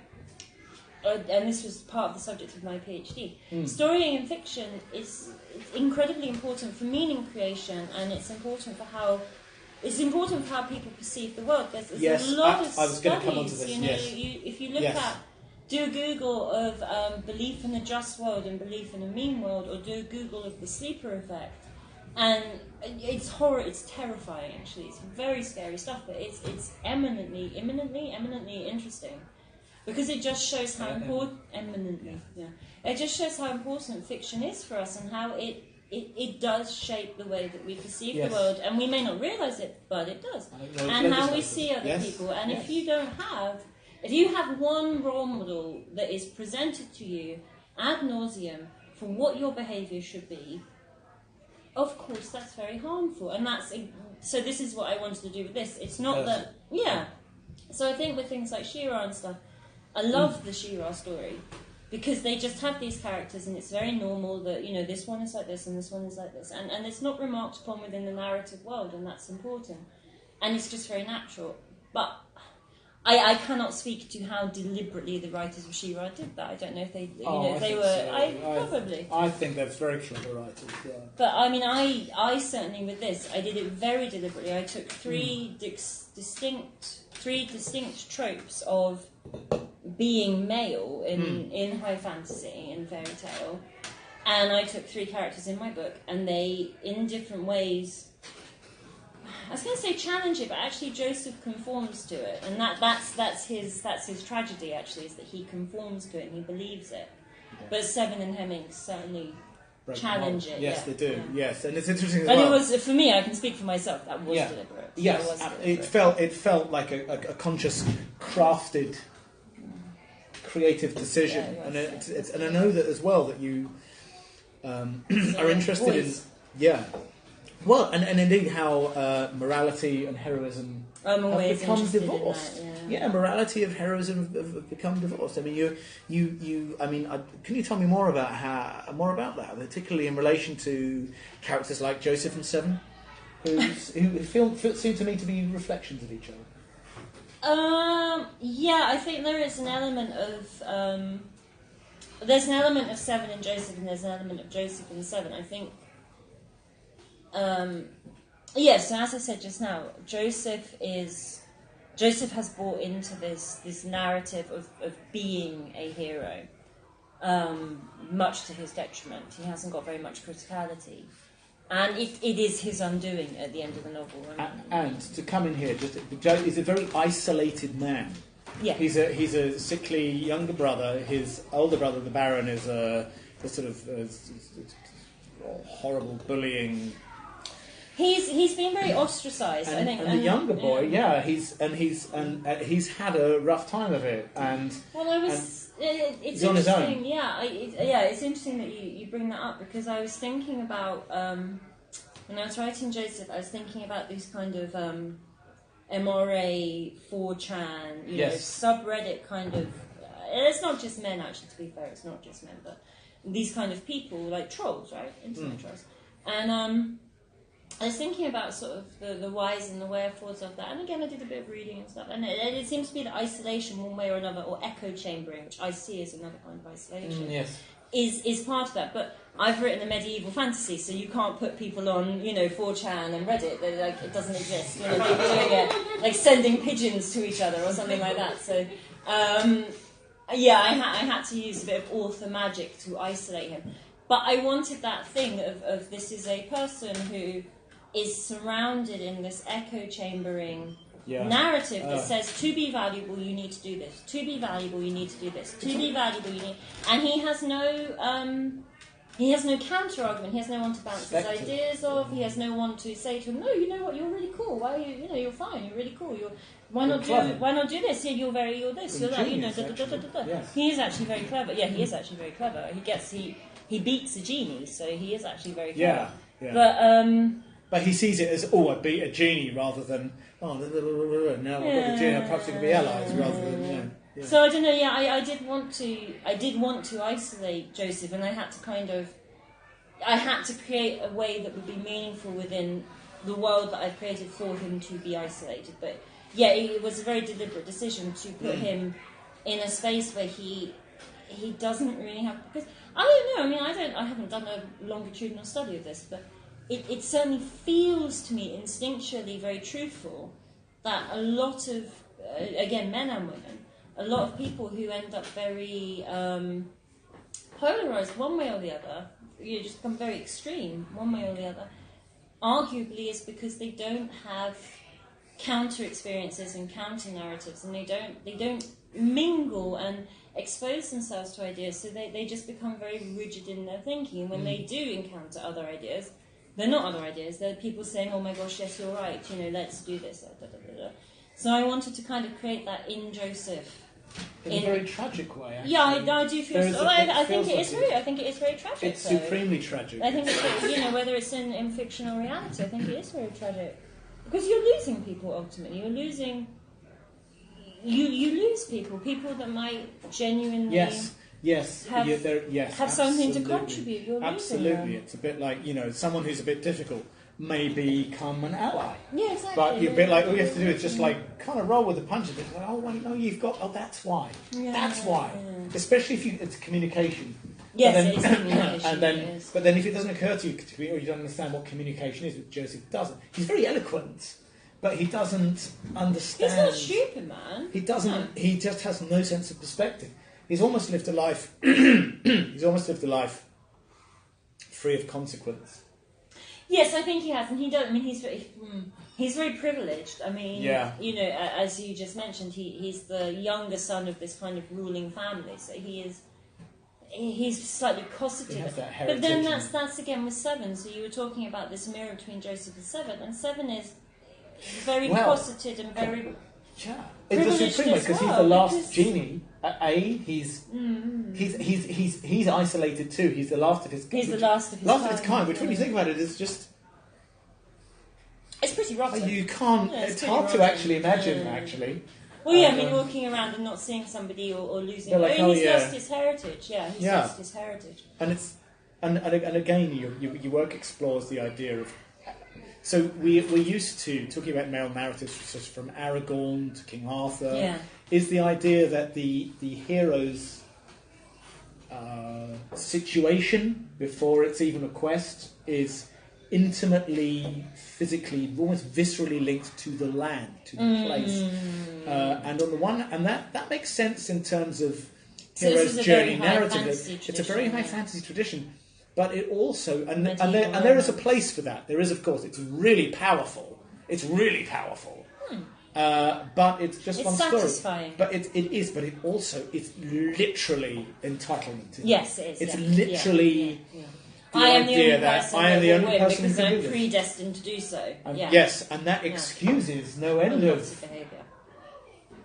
Speaker 2: and this was part of the subject of my PhD. Storying and fiction is incredibly important for meaning creation, and it's important for how people perceive the world. There's a lot of
Speaker 1: I was going to come on to
Speaker 2: studies.
Speaker 1: this.
Speaker 2: If you look at, do a Google of belief in a just world and belief in a mean world, or do a Google of the sleeper effect, and it's horror. It's terrifying, actually. It's very scary stuff, but it's eminently interesting. Because it just shows how important it just shows how important fiction is for us and how it does shape the way that we perceive the world, and we may not realise it, but it does. And how we see other people. And if you have one role model that is presented to you ad nauseum for what your behaviour should be, of course that's very harmful. And so this is what I wanted to do with this. It's not that So I think with things like She-Ra and stuff, I love the She-Ra story because they just have these characters, and it's very normal that this one is like this and this one is like this, and it's not remarked upon within the narrative world, and that's important, and it's just very natural. But I cannot speak to how deliberately the writers of She-Ra did that. I don't know if they, they were.
Speaker 1: So.
Speaker 2: Probably.
Speaker 1: I think they're very clever writers. Yeah.
Speaker 2: But I mean, I certainly with this, I did it very deliberately. I took three distinct tropes of being male in high fantasy and fairy tale, and I took three characters in my book, and they, in different ways, I was going to say challenge it, but actually Joseph conforms to it, and that's his tragedy. Actually, is that he conforms to it and he believes it. Yeah. But Seven and Hemming certainly challenge it.
Speaker 1: Yes, they do. Yeah. Yes, and it's interesting. As
Speaker 2: and
Speaker 1: well.
Speaker 2: It was, for me, I can speak for myself. That was deliberate.
Speaker 1: Yes,
Speaker 2: was deliberate.
Speaker 1: It felt like a conscious, crafted, creative decision, and and I know that as well that you are interested in. Yeah. Well, and indeed how morality and heroism have become divorced. Morality of heroism have become divorced. I mean, can you tell me more about that, particularly in relation to characters like Joseph and Seven, who seem to me to be reflections of each other?
Speaker 2: I think there is an element of there's an element of Seven and Joseph, and there's an element of Joseph and Seven. I think. So as I said just now, Joseph has bought into this narrative of being a hero, much to his detriment. He hasn't got very much criticality, and it is his undoing at the end of the novel.
Speaker 1: And to come in here, he's a very isolated man.
Speaker 2: Yeah,
Speaker 1: he's a sickly younger brother. His older brother, the Baron, is a sort of horrible bullying.
Speaker 2: He's been very ostracised, I think.
Speaker 1: And the younger boy, he's had a rough time of it, and
Speaker 2: it's
Speaker 1: on his own.
Speaker 2: It's interesting that you bring that up, because I was thinking about when I was writing Joseph, I was thinking about these kind of MRA 4chan, subreddit kind of. It's not just men, actually. To be fair, it's not just men, but these kind of people like trolls, right? Internet trolls, and I was thinking about sort of the whys and the wherefores of that, and again I did a bit of reading and stuff, and it seems to be that isolation one way or another, or echo chambering, which I see as another kind of isolation, is part of that. But I've written a medieval fantasy, so you can't put people on 4chan and Reddit. Like, it doesn't exist. People doing it, like sending pigeons to each other or something like that. So I had to use a bit of author magic to isolate him, but I wanted that thing of this is a person who is surrounded in this echo chambering narrative that says, to be valuable you need to do this, to be valuable you need to do this, to be valuable you need, and he has no counter argument. He has no one to bounce his ideas off. He has no one to say to him, no, you know what, you're really cool, why are you you're fine, you're really cool, why not do this, you're this, you're that,
Speaker 1: Yes.
Speaker 2: He is actually very clever. He is actually very clever. He beats a genie, so he is actually very clever.
Speaker 1: But he sees it as, I beat a genie, rather than, now I've got the genie, perhaps we can be allies, rather than,
Speaker 2: So I don't know. I did want to isolate Joseph, and I had to create a way that would be meaningful within the world that I created for him to be isolated. But it was a very deliberate decision to put him in a space where he doesn't really have, because I don't know. I mean, I haven't done a longitudinal study of this, but it certainly feels to me instinctually very truthful that a lot of again, men and women, a lot of people who end up very polarised one way or the other, just become very extreme one way or the other, arguably is because they don't have counter experiences and counter narratives, and they don't mingle and expose themselves to ideas, so they just become very rigid in their thinking. When they do encounter other ideas, they're not other ideas, they're people saying, oh my gosh, yes, you're right, let's do this, So I wanted to kind of create that in Joseph.
Speaker 1: In a very tragic way, actually.
Speaker 2: I do feel so. I think it is very. I think it is very tragic.
Speaker 1: It's supremely tragic.
Speaker 2: I think it's, whether it's in fiction or reality, I think it is very tragic, because you're losing people ultimately. You're losing. You lose people that might genuinely have something to contribute. You're
Speaker 1: absolutely.
Speaker 2: losing them.
Speaker 1: It's a bit like someone who's a bit difficult. may become an ally.
Speaker 2: Yeah, exactly.
Speaker 1: But you're a bit like, all you have to do is just like kind of roll with the punches. It's like, oh wait, no, you've got. Oh, that's why.
Speaker 2: Yeah,
Speaker 1: That's why.
Speaker 2: yeah.
Speaker 1: Especially if it's communication.
Speaker 2: Yes,
Speaker 1: But then,
Speaker 2: it is communication.
Speaker 1: and then,
Speaker 2: it is.
Speaker 1: but then if it doesn't occur to you, or you don't understand what communication is, which Joseph doesn't. He's very eloquent, but he doesn't understand.
Speaker 2: He's not stupid, man.
Speaker 1: He doesn't. No. He just has no sense of perspective. He's almost lived a life. He's almost lived a life free of consequence.
Speaker 2: Yes, I think he has, and he does. I mean, he's very privileged. I mean,
Speaker 1: Yeah.
Speaker 2: you know, as you just mentioned, he's the younger son of this kind of ruling family, so he's slightly cosseted.
Speaker 1: He has that
Speaker 2: But then
Speaker 1: heritage.
Speaker 2: that's again with Seven. So you were talking about this mirror between Joseph and Seven, and Seven is very cosseted and very.
Speaker 1: Yeah, it's a supreme because he's the last genie. He's isolated too. He's the last of his.
Speaker 2: He's the last of his
Speaker 1: kind. Which, when you think about it, is just.
Speaker 2: It's pretty rotten.
Speaker 1: You can't.
Speaker 2: Yeah,
Speaker 1: it's hard to actually imagine. Actually.
Speaker 2: Well, yeah, I mean, walking around and not seeing somebody or losing.
Speaker 1: Like,
Speaker 2: he's lost his heritage. Yeah, he's lost his heritage.
Speaker 1: And it's and again, your work explores the idea of. So we're used to talking about male narratives, such from Aragorn to King Arthur.
Speaker 2: Yeah.
Speaker 1: Is the idea that the hero's situation before it's even a quest is intimately, physically, almost viscerally linked to the land, to the place. And on the one, and that makes sense in terms of hero's journey narrative. It's a very high fantasy tradition. But it also, and there is a place for that. There is, of course. It's really powerful. It's really powerful. But it's just one
Speaker 2: satisfying.
Speaker 1: story. But it is. But it also, it's literally entitlement.
Speaker 2: Yes, it is.
Speaker 1: It's literally.
Speaker 2: Yeah.
Speaker 1: The
Speaker 2: I am the
Speaker 1: idea
Speaker 2: only
Speaker 1: that
Speaker 2: person
Speaker 1: I am the only person who
Speaker 2: because
Speaker 1: can do
Speaker 2: I'm
Speaker 1: this.
Speaker 2: predestined to do so.
Speaker 1: Yes, and that excuses no end of
Speaker 2: behaviour.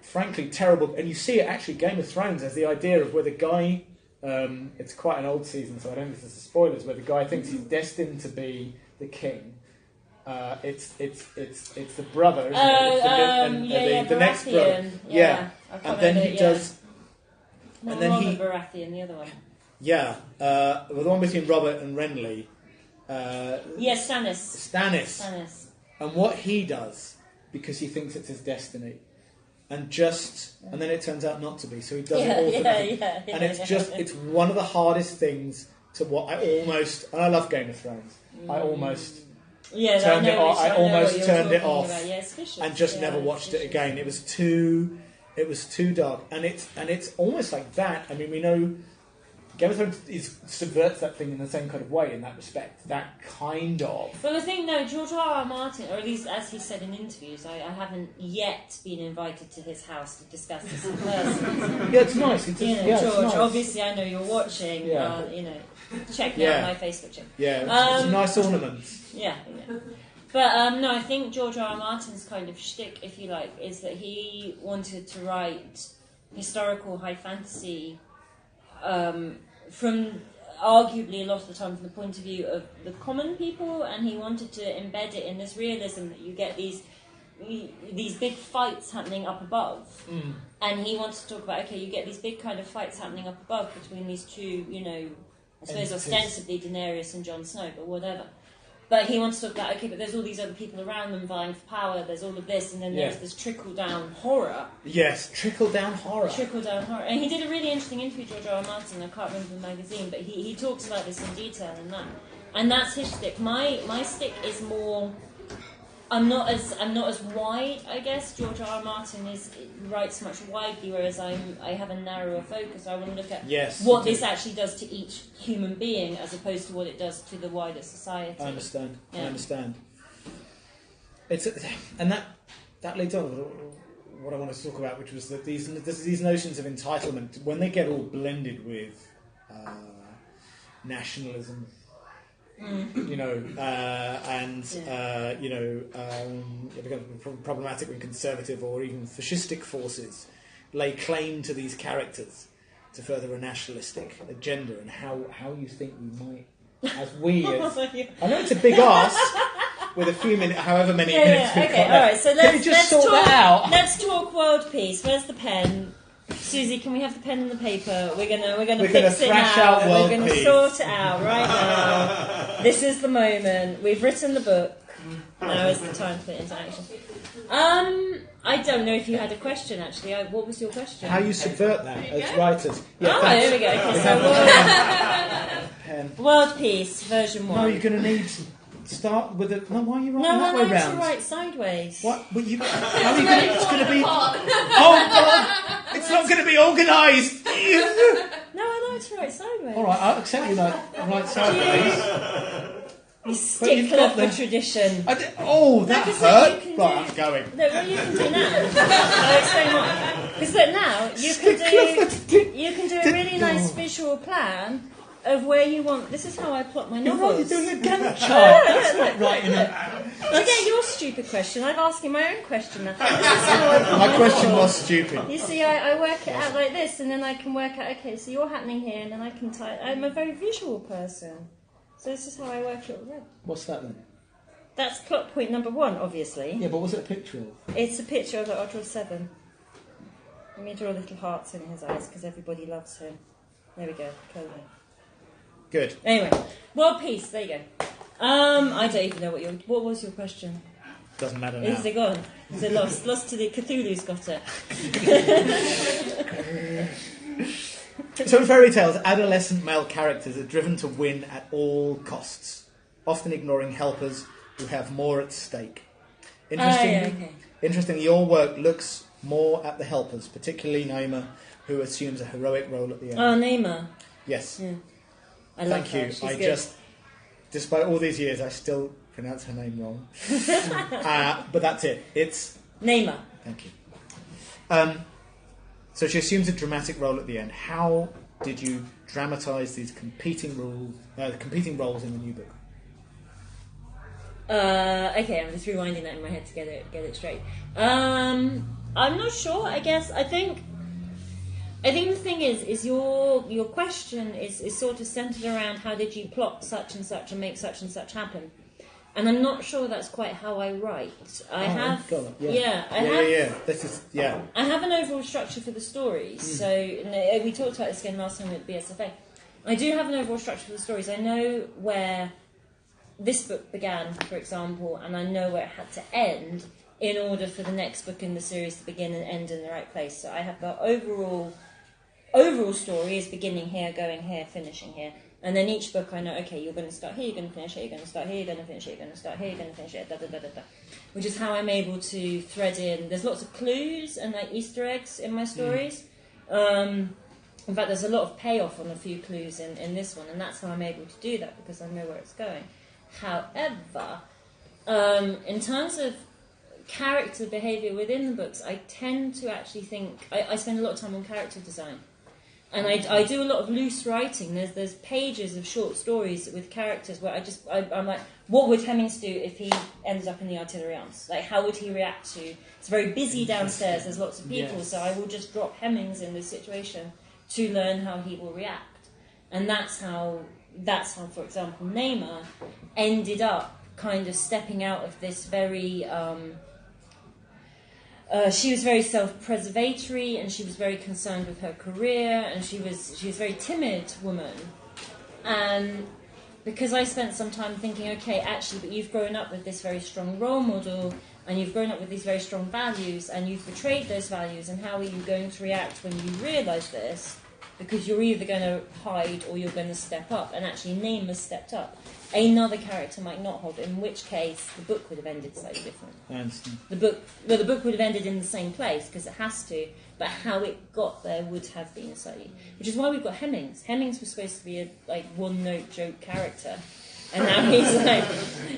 Speaker 1: Frankly, terrible. And you see it actually, Game of Thrones as the idea of where the guy. It's quite an old season, so I don't know if this is spoilers. Where the guy thinks he's destined to be the king. It's the brother, isn't it? The next brother. Yeah. And then he does.
Speaker 2: Not
Speaker 1: and then
Speaker 2: Robert Baratheon, the other one.
Speaker 1: Yeah, the one between Robert and Renly.
Speaker 2: Yes, Stannis. And
Speaker 1: what he does, because he thinks it's his destiny, and then it turns out not to be. So he does it all for nothing. And it's one of the hardest things to what and I love Game of Thrones. I almost turned it off. I almost turned it off, and just never watched it again. It was too dark, and it's almost like that. I mean, we know. Game of Thrones subverts that thing in the same kind of way, in that respect. That kind of.
Speaker 2: Well, I think, no, George R.R. Martin, or at least as he said in interviews, I haven't yet been invited to his house to discuss this in person.
Speaker 1: Yeah, it's nice.
Speaker 2: George,
Speaker 1: it's nice.
Speaker 2: obviously I know you're watching.
Speaker 1: Yeah.
Speaker 2: Check me out on my Facebook check.
Speaker 1: Yeah, it's nice ornaments.
Speaker 2: Yeah. But, no, I think George R.R. Martin's kind of shtick, if you like, is that he wanted to write historical high fantasy from arguably a lot of the time from the point of view of the common people, and he wanted to embed it in this realism that you get these big fights happening up above, and he wants to talk about you get these big kind of fights happening up above between these two, I suppose ostensibly Daenerys and Jon Snow, but whatever. But he wants to talk about, but there's all these other people around them vying for power, there's all of this, and then there's this trickle-down horror.
Speaker 1: Yes, trickle-down horror.
Speaker 2: Trickle-down horror. And he did a really interesting interview, George R. R. Martin, I can't remember the magazine, but he talks about this in detail in that. And that's his stick. My stick is more... I'm not as wide, I guess. George R. R. Martin writes much widely, whereas I have a narrower focus. I want to look at what this actually does to each human being, as opposed to what it does to the wider society.
Speaker 1: I understand. Yeah. I understand. And that leads on to what I wanted to talk about, which was that these notions of entitlement, when they get all blended with nationalism. It becomes problematic when conservative or even fascistic forces lay claim to these characters to further a nationalistic agenda, and how you think we might, I know it's a big ask with a few minutes, however many minutes.
Speaker 2: Okay, all right. So let's
Speaker 1: sort that out.
Speaker 2: Let's talk world peace. Where's the pen? Susie, can we have the pen and the paper? We're gonna fix it now. We're gonna sort it out right now. This is the moment. We've written the book. Now is the time for interaction. I don't know if you had a question, actually. What was your question?
Speaker 1: How you subvert that as writers. Yeah,
Speaker 2: there we go. Okay, so World Peace, version 1.
Speaker 1: No, you're going to need... Start with it. No, why are you writing
Speaker 2: that way
Speaker 1: round?
Speaker 2: No, I like to write sideways.
Speaker 1: What? Well, how are you going to... It's going to be... Oh, God! It's not going to be organised!
Speaker 2: No, I like to write sideways.
Speaker 1: All right, I'll accept you write sideways.
Speaker 2: You stickler for tradition.
Speaker 1: That hurt. Right, I'm going.
Speaker 2: No, what you can do now... I'll explain why. Because look, now, you can do a really nice visual plan of where you want... This is how I plot my novels.
Speaker 1: You're doing a Gantt chart. That's not writing it.
Speaker 2: You get your stupid question. I'm asking my own question now. This is how I
Speaker 1: my question was stupid.
Speaker 2: You see, I work it out like this, and then I can work out, okay, so you're happening here, and then I can type... I'm a very visual person. So this is how I work it already.
Speaker 1: What's that then?
Speaker 2: That's plot point number 1, obviously.
Speaker 1: Yeah, but what's it a picture of?
Speaker 2: It's a picture of the Otter of 7. Let me draw little hearts in his eyes, because everybody loves him. There we go. Clothing.
Speaker 1: Good.
Speaker 2: Anyway, World Peace. There you go. I don't even know what was your question.
Speaker 1: Doesn't matter now.
Speaker 2: Is it gone? Is it lost? Lost to the Cthulhu's got it.
Speaker 1: So in fairy tales, adolescent male characters are driven to win at all costs, often ignoring helpers who have more at stake. Interestingly, your work looks more at the helpers, particularly Naima, who assumes a heroic role at the end.
Speaker 2: Oh, Naima.
Speaker 1: Yes.
Speaker 2: Yeah. I love her. She's good.
Speaker 1: Despite all these years, I still pronounce her name wrong. But that's it. It's
Speaker 2: Naima.
Speaker 1: Thank you. So she assumes a dramatic role at the end. How did you dramatise these competing roles in the new book?
Speaker 2: Okay, I'm just rewinding that in my head to get it straight. I'm not sure. I guess I think the thing is your question is sort of centred around how did you plot such and such and make such and such happen, and I'm not sure that's quite how I write. I have an overall structure for the stories. So we talked about this again last time at BSFA. I do have an overall structure for the stories. I know where this book began, for example, and I know where it had to end in order for the next book in the series to begin and end in the right place. So I have the overall story is beginning here, going here, finishing here. And then each book I know, okay, you're going to start here, you're going to finish here, you're going to start here, you're going to finish here, you're going to start here, you're going to finish here, da-da-da-da-da. Which is how I'm able to thread in. There's lots of clues and like Easter eggs in my stories. In fact, there's a lot of payoff on a few clues in this one, and that's how I'm able to do that, because I know where it's going. However, in terms of character behaviour within the books, I tend to actually think... I spend a lot of time on character design. And I do a lot of loose writing. There's pages of short stories with characters where I'm like, what would Hemmings do if he ended up in the artillery arms? Like, how would he react to... It's very busy downstairs, there's lots of people, so I will just drop Hemmings in this situation to learn how he will react. And that's how, for example, Naima ended up kind of stepping out of this very... she was very self-preservatory, and she was very concerned with her career, and she was a very timid woman. And because I spent some time thinking, okay, actually, but you've grown up with this very strong role model, and you've grown up with these very strong values, and you've betrayed those values, and how are you going to react when you realise this? Because you're either going to hide or you're going to step up. And actually, Naima stepped up. Another character might not hold, in which case the book would have ended slightly different.
Speaker 1: I understand.
Speaker 2: The book would have ended in the same place, because it has to, but how it got there would have been slightly... Which is why we've got Hemmings. Hemmings was supposed to be a one-note joke character, and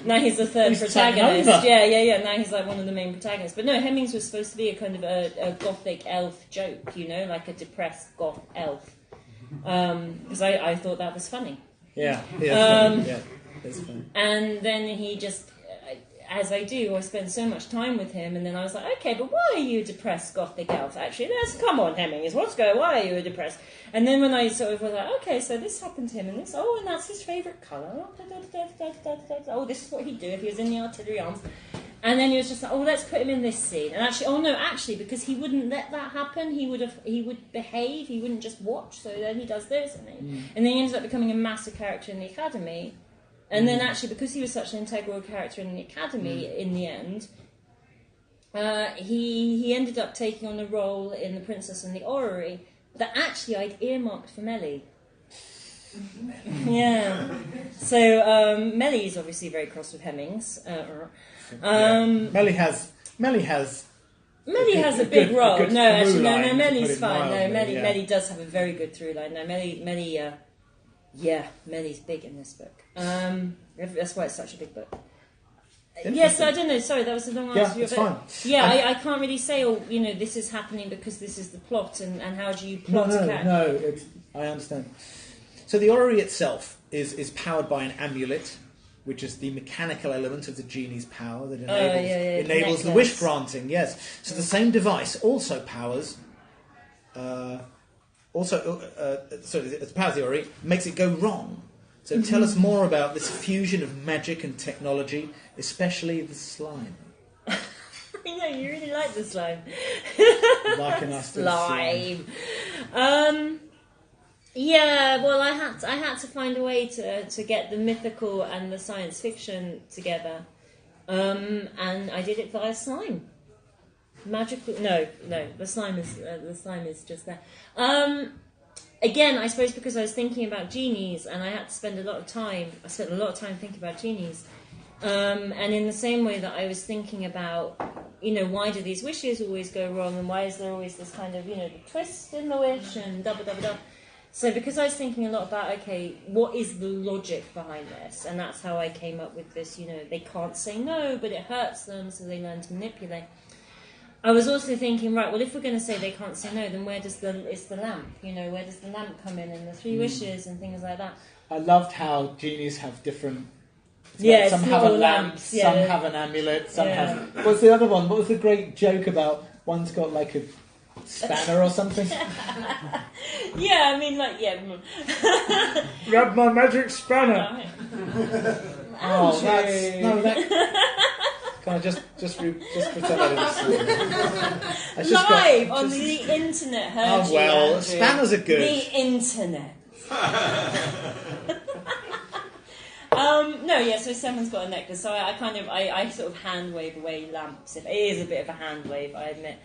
Speaker 2: now he's the third protagonist. Yeah. Now he's like one of the main protagonists. But no, Hemmings was supposed to be a kind of a gothic elf joke, like a depressed goth elf. Because I thought that was funny.
Speaker 1: Yeah. It's funny.
Speaker 2: And then he just, as I do, I spend so much time with him, and then I was like, okay, but why are you a depressed gothic elf? Actually, come on, Hemmings, why are you a depressed? And then when I sort of was like, okay, so this happened to him, and this, and that's his favourite colour. Oh, this is what he'd do if he was in the artillery arms. And then he was just like, let's put him in this scene. And actually, because he wouldn't let that happen, he would behave, he wouldn't just watch, so then he does this, and then he ends up becoming a massive character in the academy. And then actually, because he was such an integral character in the Academy, in the end, he ended up taking on a role in The Princess and the Orrery that actually I'd earmarked for Melly. Yeah. So Melly's obviously very cross with Hemmings.
Speaker 1: Melly has
Speaker 2: a big role.
Speaker 1: good
Speaker 2: No, actually,
Speaker 1: through
Speaker 2: no,
Speaker 1: line, to
Speaker 2: Melly's
Speaker 1: put it
Speaker 2: fine. No,
Speaker 1: mildly,
Speaker 2: Melly does have a very good through line. No, Melly's big in this book. That's why it's such a big book. Yes, I don't know. Sorry, that was the long answer.
Speaker 1: Yeah, it's fine.
Speaker 2: Yeah, I can't really say, this is happening because this is the plot, and how do you plot a character?
Speaker 1: No, I understand. So the orrery itself is powered by an amulet, which is the mechanical element of the genie's power that enables the wish granting. Yes. So the same device also powers. It powers the orrery, makes it go wrong. So tell us more about this fusion of magic and technology, especially the slime.
Speaker 2: I know, you really like the slime.
Speaker 1: Liken us to
Speaker 2: slime. Yeah, well, I had to find a way to get the mythical and the science fiction together, and I did it via slime. Magical? No, the slime is just there. Again, I suppose because I was thinking about genies, and I had to spend a lot of time. I spent a lot of time thinking about genies, and in the same way that I was thinking about, why do these wishes always go wrong, and why is there always this kind of, the twist in the wish and da da da da. So because I was thinking a lot about, okay, what is the logic behind this? And that's how I came up with this, they can't say no, but it hurts them, so they learn to manipulate. I was also thinking, right, well, if we're going to say they can't say no, then it's the lamp, where does the lamp come in, and the three wishes and things like that?
Speaker 1: I loved how genies have different...
Speaker 2: Yeah,
Speaker 1: some have a lamp, some have an amulet, some have... What's the other one? What was the great joke about one's got like a spanner or something?
Speaker 2: Yeah, I mean,
Speaker 1: Grab my magic spanner.
Speaker 2: Oh,
Speaker 1: Can I just pretend I didn't see it?
Speaker 2: Live on the internet, heard you, Andrew.
Speaker 1: Spanners are good.
Speaker 2: The internet. So someone's got a necklace, so I sort of hand wave away lamps. It is a bit of a hand wave, I admit.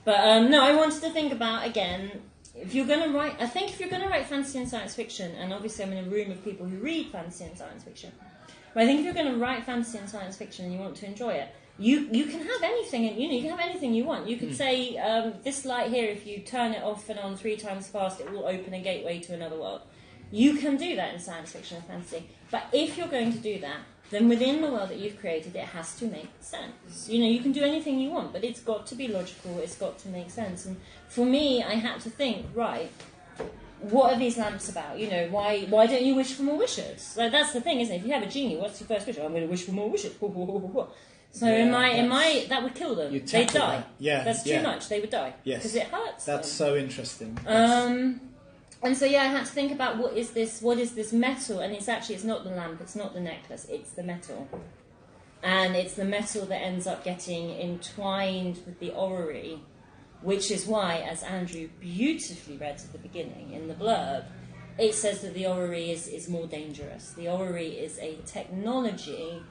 Speaker 2: But I wanted to think about, again, if you're going to write fantasy and science fiction, and obviously I'm in a room of people who read fantasy and science fiction, but I think if you're going to write fantasy and science fiction and you want to enjoy it, you can have anything, and you can have anything you want. You could say, this light here, if you turn it off and on 3 times fast, it will open a gateway to another world. You can do that in science fiction and fantasy. But if you're going to do that, then within the world that you've created, it has to make sense. You can do anything you want, but it's got to be logical, it's got to make sense. And for me, I had to think, right, what are these lamps about? Why don't you wish for more wishes? Like, that's the thing, isn't it? If you have a genie, what's your first wish? I'm going to wish for more wishes. So in my that would kill them. They'd die.
Speaker 1: Yeah,
Speaker 2: that's too much. They would die.
Speaker 1: Yes,
Speaker 2: because it hurts.
Speaker 1: That's so interesting.
Speaker 2: And so I had to think about what is this metal, and it's not the lamp, it's not the necklace, it's the metal. And it's the metal that ends up getting entwined with the orrery, which is why, as Andrew beautifully read at the beginning in the blurb, it says that the orrery is more dangerous. The orrery is a technology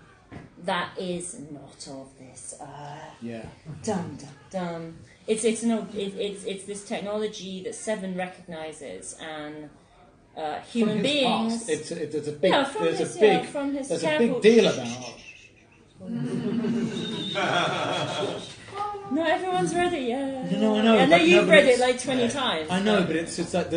Speaker 2: that is not of this earth.
Speaker 1: Yeah.
Speaker 2: Dum dum dum. It's this technology that Seven recognises, and human beings.
Speaker 1: There's a big deal about.
Speaker 2: Not everyone's read it yet.
Speaker 1: No, I know.
Speaker 2: I know you've read it like 20 times.
Speaker 1: I know, but it's like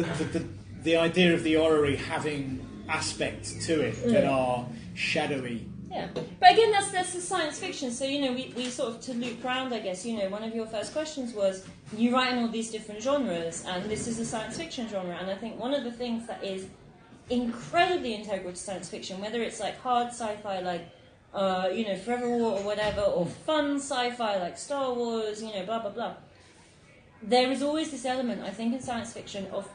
Speaker 1: the idea of the orrery having aspects to it that are shadowy.
Speaker 2: Yeah, but again, that's the science fiction. So we sort of, to loop round, I guess. One of your first questions was, you write in all these different genres, and this is a science fiction genre. And I think one of the things that is incredibly integral to science fiction, whether it's like hard sci-fi, like Forever War or whatever, or fun sci-fi like Star Wars, blah blah blah. There is always this element, I think, in science fiction of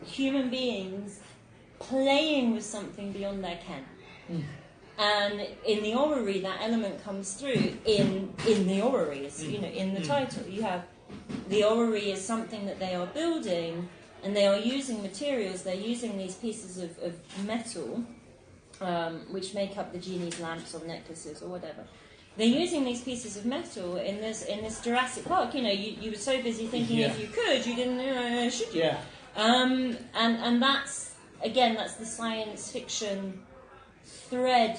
Speaker 2: human beings playing with something beyond their ken. And in the orrery, that element comes through in the orreries, in the title. You have the orrery is something that they are building, and they are using materials, they're using these pieces of metal which make up the genie's lamps or necklaces or whatever. They're using these pieces of metal in this Jurassic Park. You know, you were so busy thinking if you could, you didn't, should you?
Speaker 1: Yeah.
Speaker 2: And that's, again, that's the science fiction thread.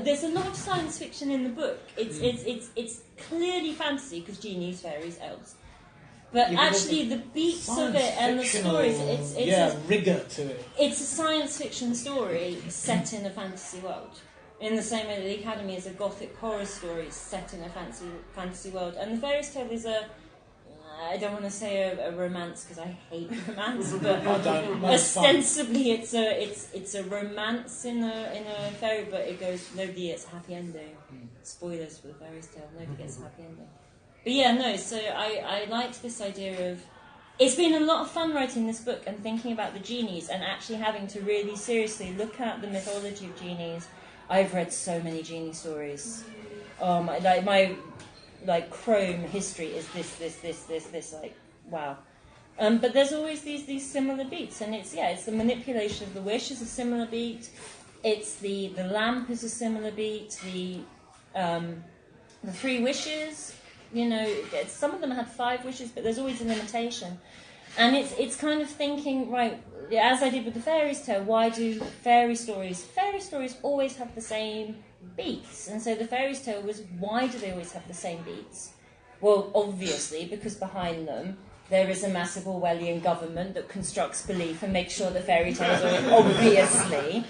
Speaker 2: There's a lot of science fiction in the book. It's clearly fantasy because genies, fairies, elves. But actually, the beats of it and the stories, it's
Speaker 1: a rigor to it.
Speaker 2: It's a science fiction story set in a fantasy world. In the same way that the Academy is a gothic horror story set in a fantasy world. And the Fairy's Tale is I don't want to say a romance because I hate romance, but ostensibly it's a romance in a fairy, but it goes, nobody gets a happy ending. Spoilers for the Fairy's Tale, nobody gets a happy ending. But yeah, no, so I liked this idea of, it's been a lot of fun writing this book and thinking about the genies and actually having to really seriously look at the mythology of genies. I've read so many genie stories. My Chrome history is this, like, wow. But there's always these similar beats, and it's the manipulation of the wish is a similar beat. It's the lamp is a similar beat. The 3 wishes, you know, some of them had 5 wishes, but there's always a limitation. And it's kind of thinking, right, as I did with the Fairy's Tale, why do fairy stories always have the same beats? And so the Fairy's Tale was, why do they always have the same beats? Well, obviously, because behind them there is a massive Orwellian government that constructs belief and makes sure that fairy tales are obviously.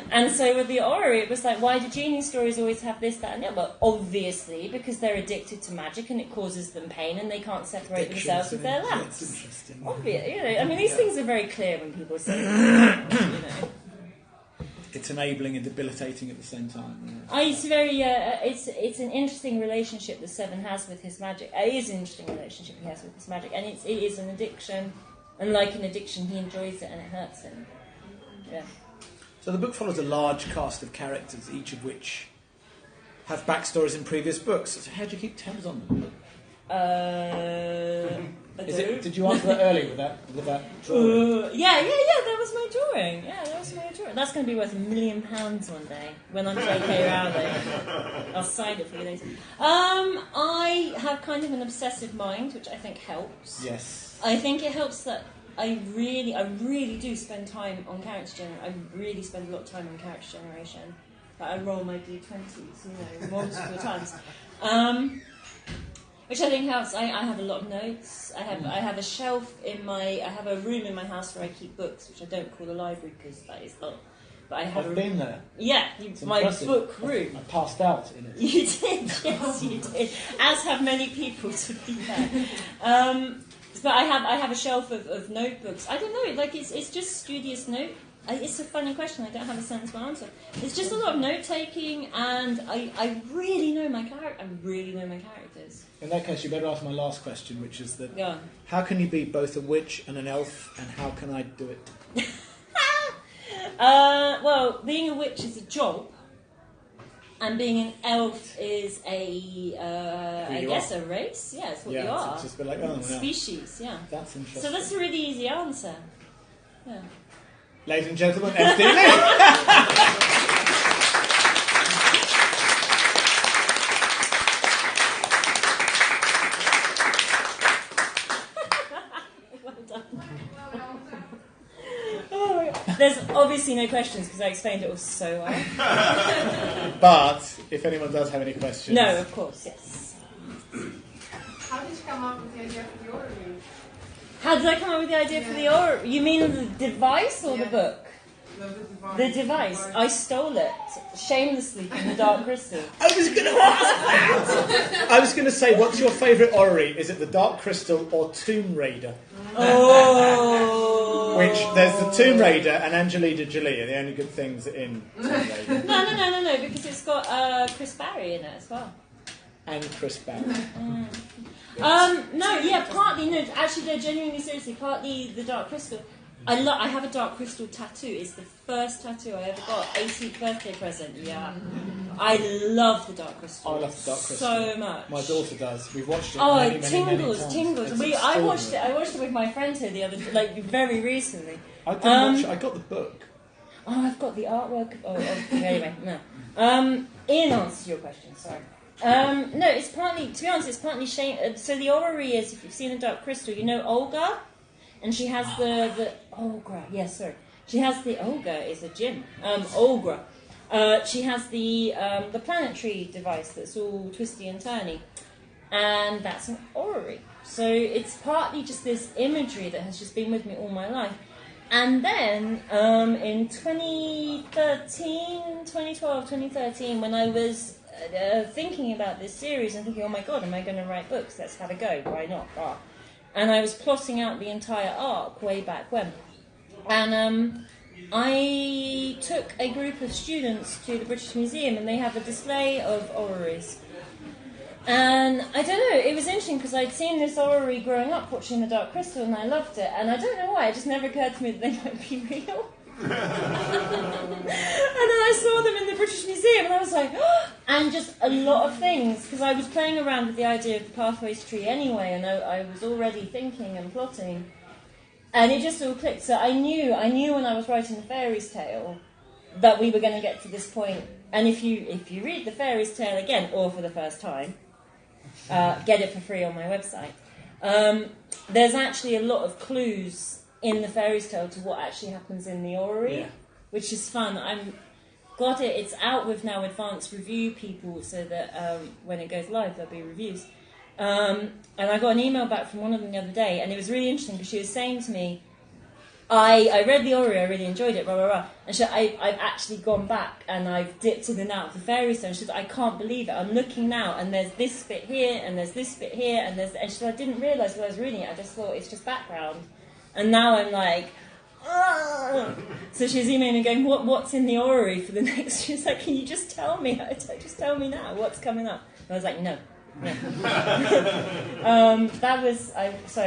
Speaker 2: And so with the orrery, it was like, why do genie stories always have this, that, and the other? Well, obviously, because they're addicted to magic and it causes them pain and they can't separate themselves with their lamps.
Speaker 1: That's interesting.
Speaker 2: Obviously, you know, I mean, these things are very clear when people say it, you know.
Speaker 1: It's enabling and debilitating at the same time.
Speaker 2: It's very. It's an interesting relationship that Seven has with his magic. It is an interesting relationship he has with his magic, and it is an addiction. And like an addiction, he enjoys it, and it hurts him. Yeah.
Speaker 1: So the book follows a large cast of characters, each of which have backstories in previous books. So how do you keep tabs on them? Did you answer that early with that drawing?
Speaker 2: Yeah, that was my drawing. That's going to be worth £1 million one day when I'm J.K. Rowling. I'll sign it for you later. I have kind of an obsessive mind, which I think helps.
Speaker 1: Yes.
Speaker 2: I think it helps that I really do spend time on character generation. I really spend a lot of time on character generation. Like I roll my D20s, multiple times. Which I think helps. I have a lot of notes. I have a shelf I have a room in my house where I keep books, which I don't call a library because that is not. But
Speaker 1: I've been there.
Speaker 2: Yeah, my
Speaker 1: impressive.
Speaker 2: Book room.
Speaker 1: I passed out in it.
Speaker 2: You did, yes, you did. As have many people, to be fair. But I have a shelf of notebooks. I don't know, like it's just studious note. It's a funny question. I don't have a sensible answer. It's just a lot of note taking, and I really know my characters.
Speaker 1: In that case, you better ask my last question, which is that:
Speaker 2: Go on.
Speaker 1: how can you be both a witch and an elf, and how can I do it?
Speaker 2: Well, being a witch is a job, and being an elf is I guess a race. Yeah, it's what you are.
Speaker 1: It's just like
Speaker 2: species. Yeah.
Speaker 1: That's interesting.
Speaker 2: So that's a really easy answer. Yeah.
Speaker 1: Ladies and gentlemen, SD Lee.
Speaker 2: There's obviously no questions because I explained it all so well.
Speaker 1: But if anyone does have any questions...
Speaker 2: No, of course, yes.
Speaker 3: How did you come up with the idea for the orrery?
Speaker 2: How did I come up with the idea for the orrery? You mean the device or the book?
Speaker 3: No, the device.
Speaker 2: The device. I stole it shamelessly from the Dark Crystal.
Speaker 1: I was going to ask that! I was going to say, what's your favourite orrery? Is it the Dark Crystal or Tomb Raider?
Speaker 2: Oh!
Speaker 1: Which, there's the Tomb Raider and Angelina Jolie are the only good things in Tomb Raider.
Speaker 2: No, because it's got Chris Barry in it as well.
Speaker 1: And Chris Barry.
Speaker 2: Actually, genuinely, seriously, partly the Dark Crystal. I have a Dark Crystal tattoo. It's the first tattoo I ever got. 18th birthday present. Yeah. I love the Dark Crystal.
Speaker 1: I love the Dark Crystal
Speaker 2: so much.
Speaker 1: My daughter does. We've watched it.
Speaker 2: It
Speaker 1: tingles.
Speaker 2: I watched it with my friend here the other day, like very recently.
Speaker 1: I got the book.
Speaker 2: Oh, I've got the artwork. Anyway, no. In answer to your question, sorry. No, it's partly, to be honest, it's partly shame. So the orrery is, if you've seen The Dark Crystal, you know Olga? And she has the Olga, yes, sorry. She has the, Olga is a gym. Olga. She has the planetary device that's all twisty and turny. And that's an orrery. So it's partly just this imagery that has just been with me all my life. And then in 2013, when I was thinking about this series and thinking, oh my god, am I going to write books? Let's have a go. Why not? And I was plotting out the entire arc way back when. And I took a group of students to the British Museum, and they have a display of orreries. And I don't know, it was interesting because I'd seen this orrery growing up watching The Dark Crystal, and I loved it. And I don't know why, it just never occurred to me that they might be real. And then I saw them in the British Museum, and I was like, oh! And just a lot of things, because I was playing around with the idea of the Pathways tree anyway, and I was already thinking and plotting. And it just all clicked. So I knew when I was writing the Fairy's Tale that we were going to get to this point. And if you read the Fairy's Tale again, or for the first time, get it for free on my website. There's actually a lot of clues in the Fairy's Tale to what actually happens in the orrery, which is fun. It's out with now advanced review people, so that when it goes live, there'll be reviews. And I got an email back from one of them the other day, and it was really interesting because she was saying to me, I read the orrery, I really enjoyed it, blah, blah, blah. And she said, I've actually gone back and I've dipped in and out of the Fairy's Tale. And she said, I can't believe it. I'm looking now, and there's this bit here, and there's this bit here, and she said, I didn't realise when I was reading it, I just thought it's just background. And now I'm like, ah! So she's emailing going, what's in the orrery for the next? She's like, can you just tell me? Just tell me now what's coming up. And I was like, no. I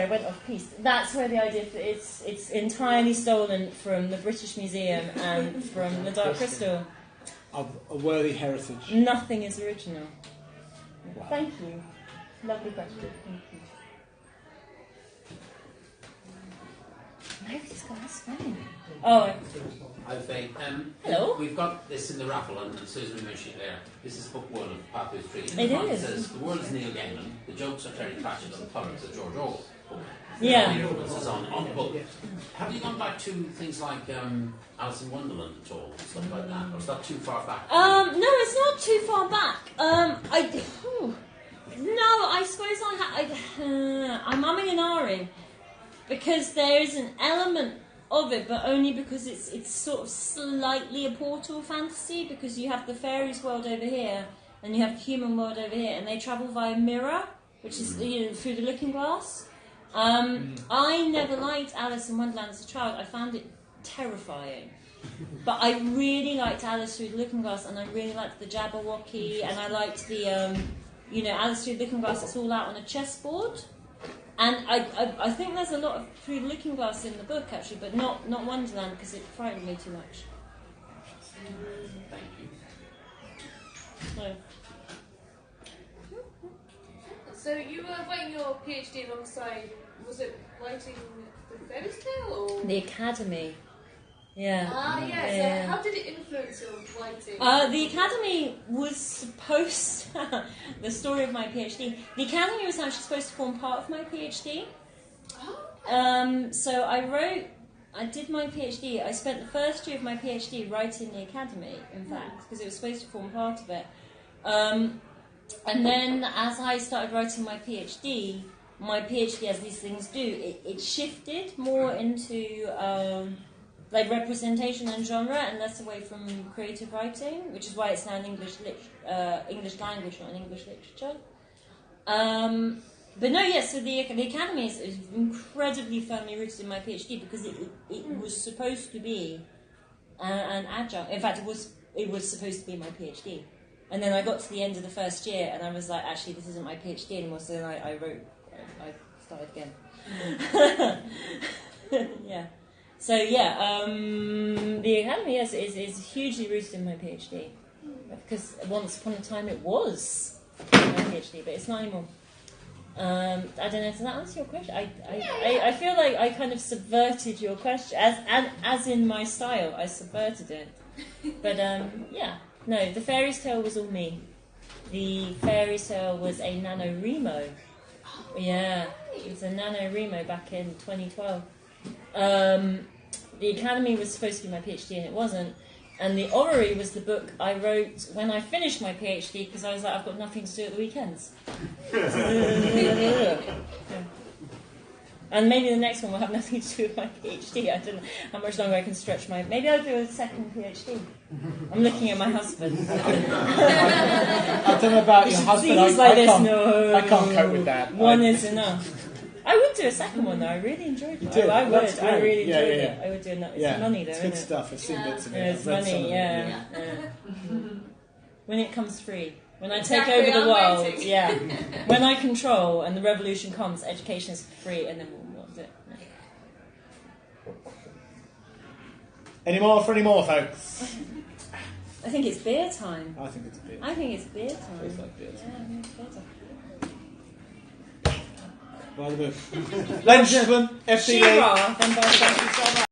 Speaker 2: went off piece. That's where the idea it's entirely stolen from the British Museum and from the Dark Crystal.
Speaker 1: Of a worthy heritage.
Speaker 2: Nothing is original.
Speaker 1: Wow.
Speaker 2: Thank you. Lovely question. Thank you. Nobody's got this phone. Oh.
Speaker 4: Hi, Faye.
Speaker 2: Hello.
Speaker 4: We've got this in the raffle, and Susan mentioned it there. This is book 1 of Pathways Tree.
Speaker 2: It
Speaker 4: front
Speaker 2: is.
Speaker 4: It says, the world is Neil Gaiman, the jokes are Terry Pratchett, and the colours are George Orwell.
Speaker 2: Yeah.
Speaker 4: This is on the book. Have you gone back to things like Alice in Wonderland at all? Stuff like that? Or is that too far back?
Speaker 2: No, it's not too far back. I suppose I'm umming and ahhing. Because there is an element of it, but only because it's sort of slightly a portal fantasy, because you have the fairies world over here, and you have the human world over here, and they travel via mirror, which is through the looking glass. I never liked Alice in Wonderland as a child. I found it terrifying. But I really liked Alice Through the Looking Glass, and I really liked the Jabberwocky, and I liked the, Alice Through the Looking Glass, it's all out on a chessboard. And I think there's a lot of Through the Looking Glass in the book, actually, but not Wonderland, because it frightened me too much.
Speaker 4: Thank you.
Speaker 2: No.
Speaker 3: So you were writing your PhD alongside, was it writing the Fairy's Tale or?
Speaker 2: The Academy. Yeah.
Speaker 3: So how did it influence your writing?
Speaker 2: The Academy was supposed the story of my PhD. The Academy was actually supposed to form part of my PhD. So I did my PhD. I spent the first year of my PhD writing the Academy, in fact, because it was supposed to form part of it. And then as I started writing my PhD, as these things do, it shifted more into like representation and genre, and less away from creative writing, which is why it's now an English language, not an English literature. But no, yes. So the Academy is incredibly firmly rooted in my PhD, because it was supposed to be an adjunct. In fact, it was supposed to be my PhD. And then I got to the end of the first year, and I was like, actually, this isn't my PhD anymore. So then I started again. Yeah. So yeah, the Academy is hugely rooted in my PhD, because once upon a time it was my PhD, but it's not anymore. I don't know. Does that answer your question? I feel like I kind of subverted your question, as in my style. I subverted it. But yeah, no. The fairy's tale was all me. The fairy's tale was a NaNoWriMo. Yeah, it was a NaNoWriMo back in 2012. The Academy was supposed to be my PhD, and it wasn't. And the Orrery was the book I wrote when I finished my PhD, because I was like, I've got nothing to do at the weekends. And maybe the next one will have nothing to do with my PhD. I don't know how much longer I can stretch my... Maybe I'll do a second PhD. I'm looking at my husband.
Speaker 1: I don't know about your husband. I can't cope with that.
Speaker 2: One is enough. I would do a second one though. I really enjoyed it. I would. I really enjoyed it. I would do another. It's money though.
Speaker 1: It's good stuff. I've seen bits of it.
Speaker 2: It's money. Yeah. When it comes free. When I take over the world.
Speaker 3: Waiting.
Speaker 2: Yeah. When I control and the revolution comes, education is free, and then we'll do it.
Speaker 1: Any more for any more, folks?
Speaker 2: I think it's beer time.
Speaker 1: I think it's beer.
Speaker 2: I think it's beer time.
Speaker 1: Feels like beer time.
Speaker 2: Yeah, I think it's beer time.
Speaker 1: By the book. Ladies and gentlemen, FDA.
Speaker 2: She-Ra, then by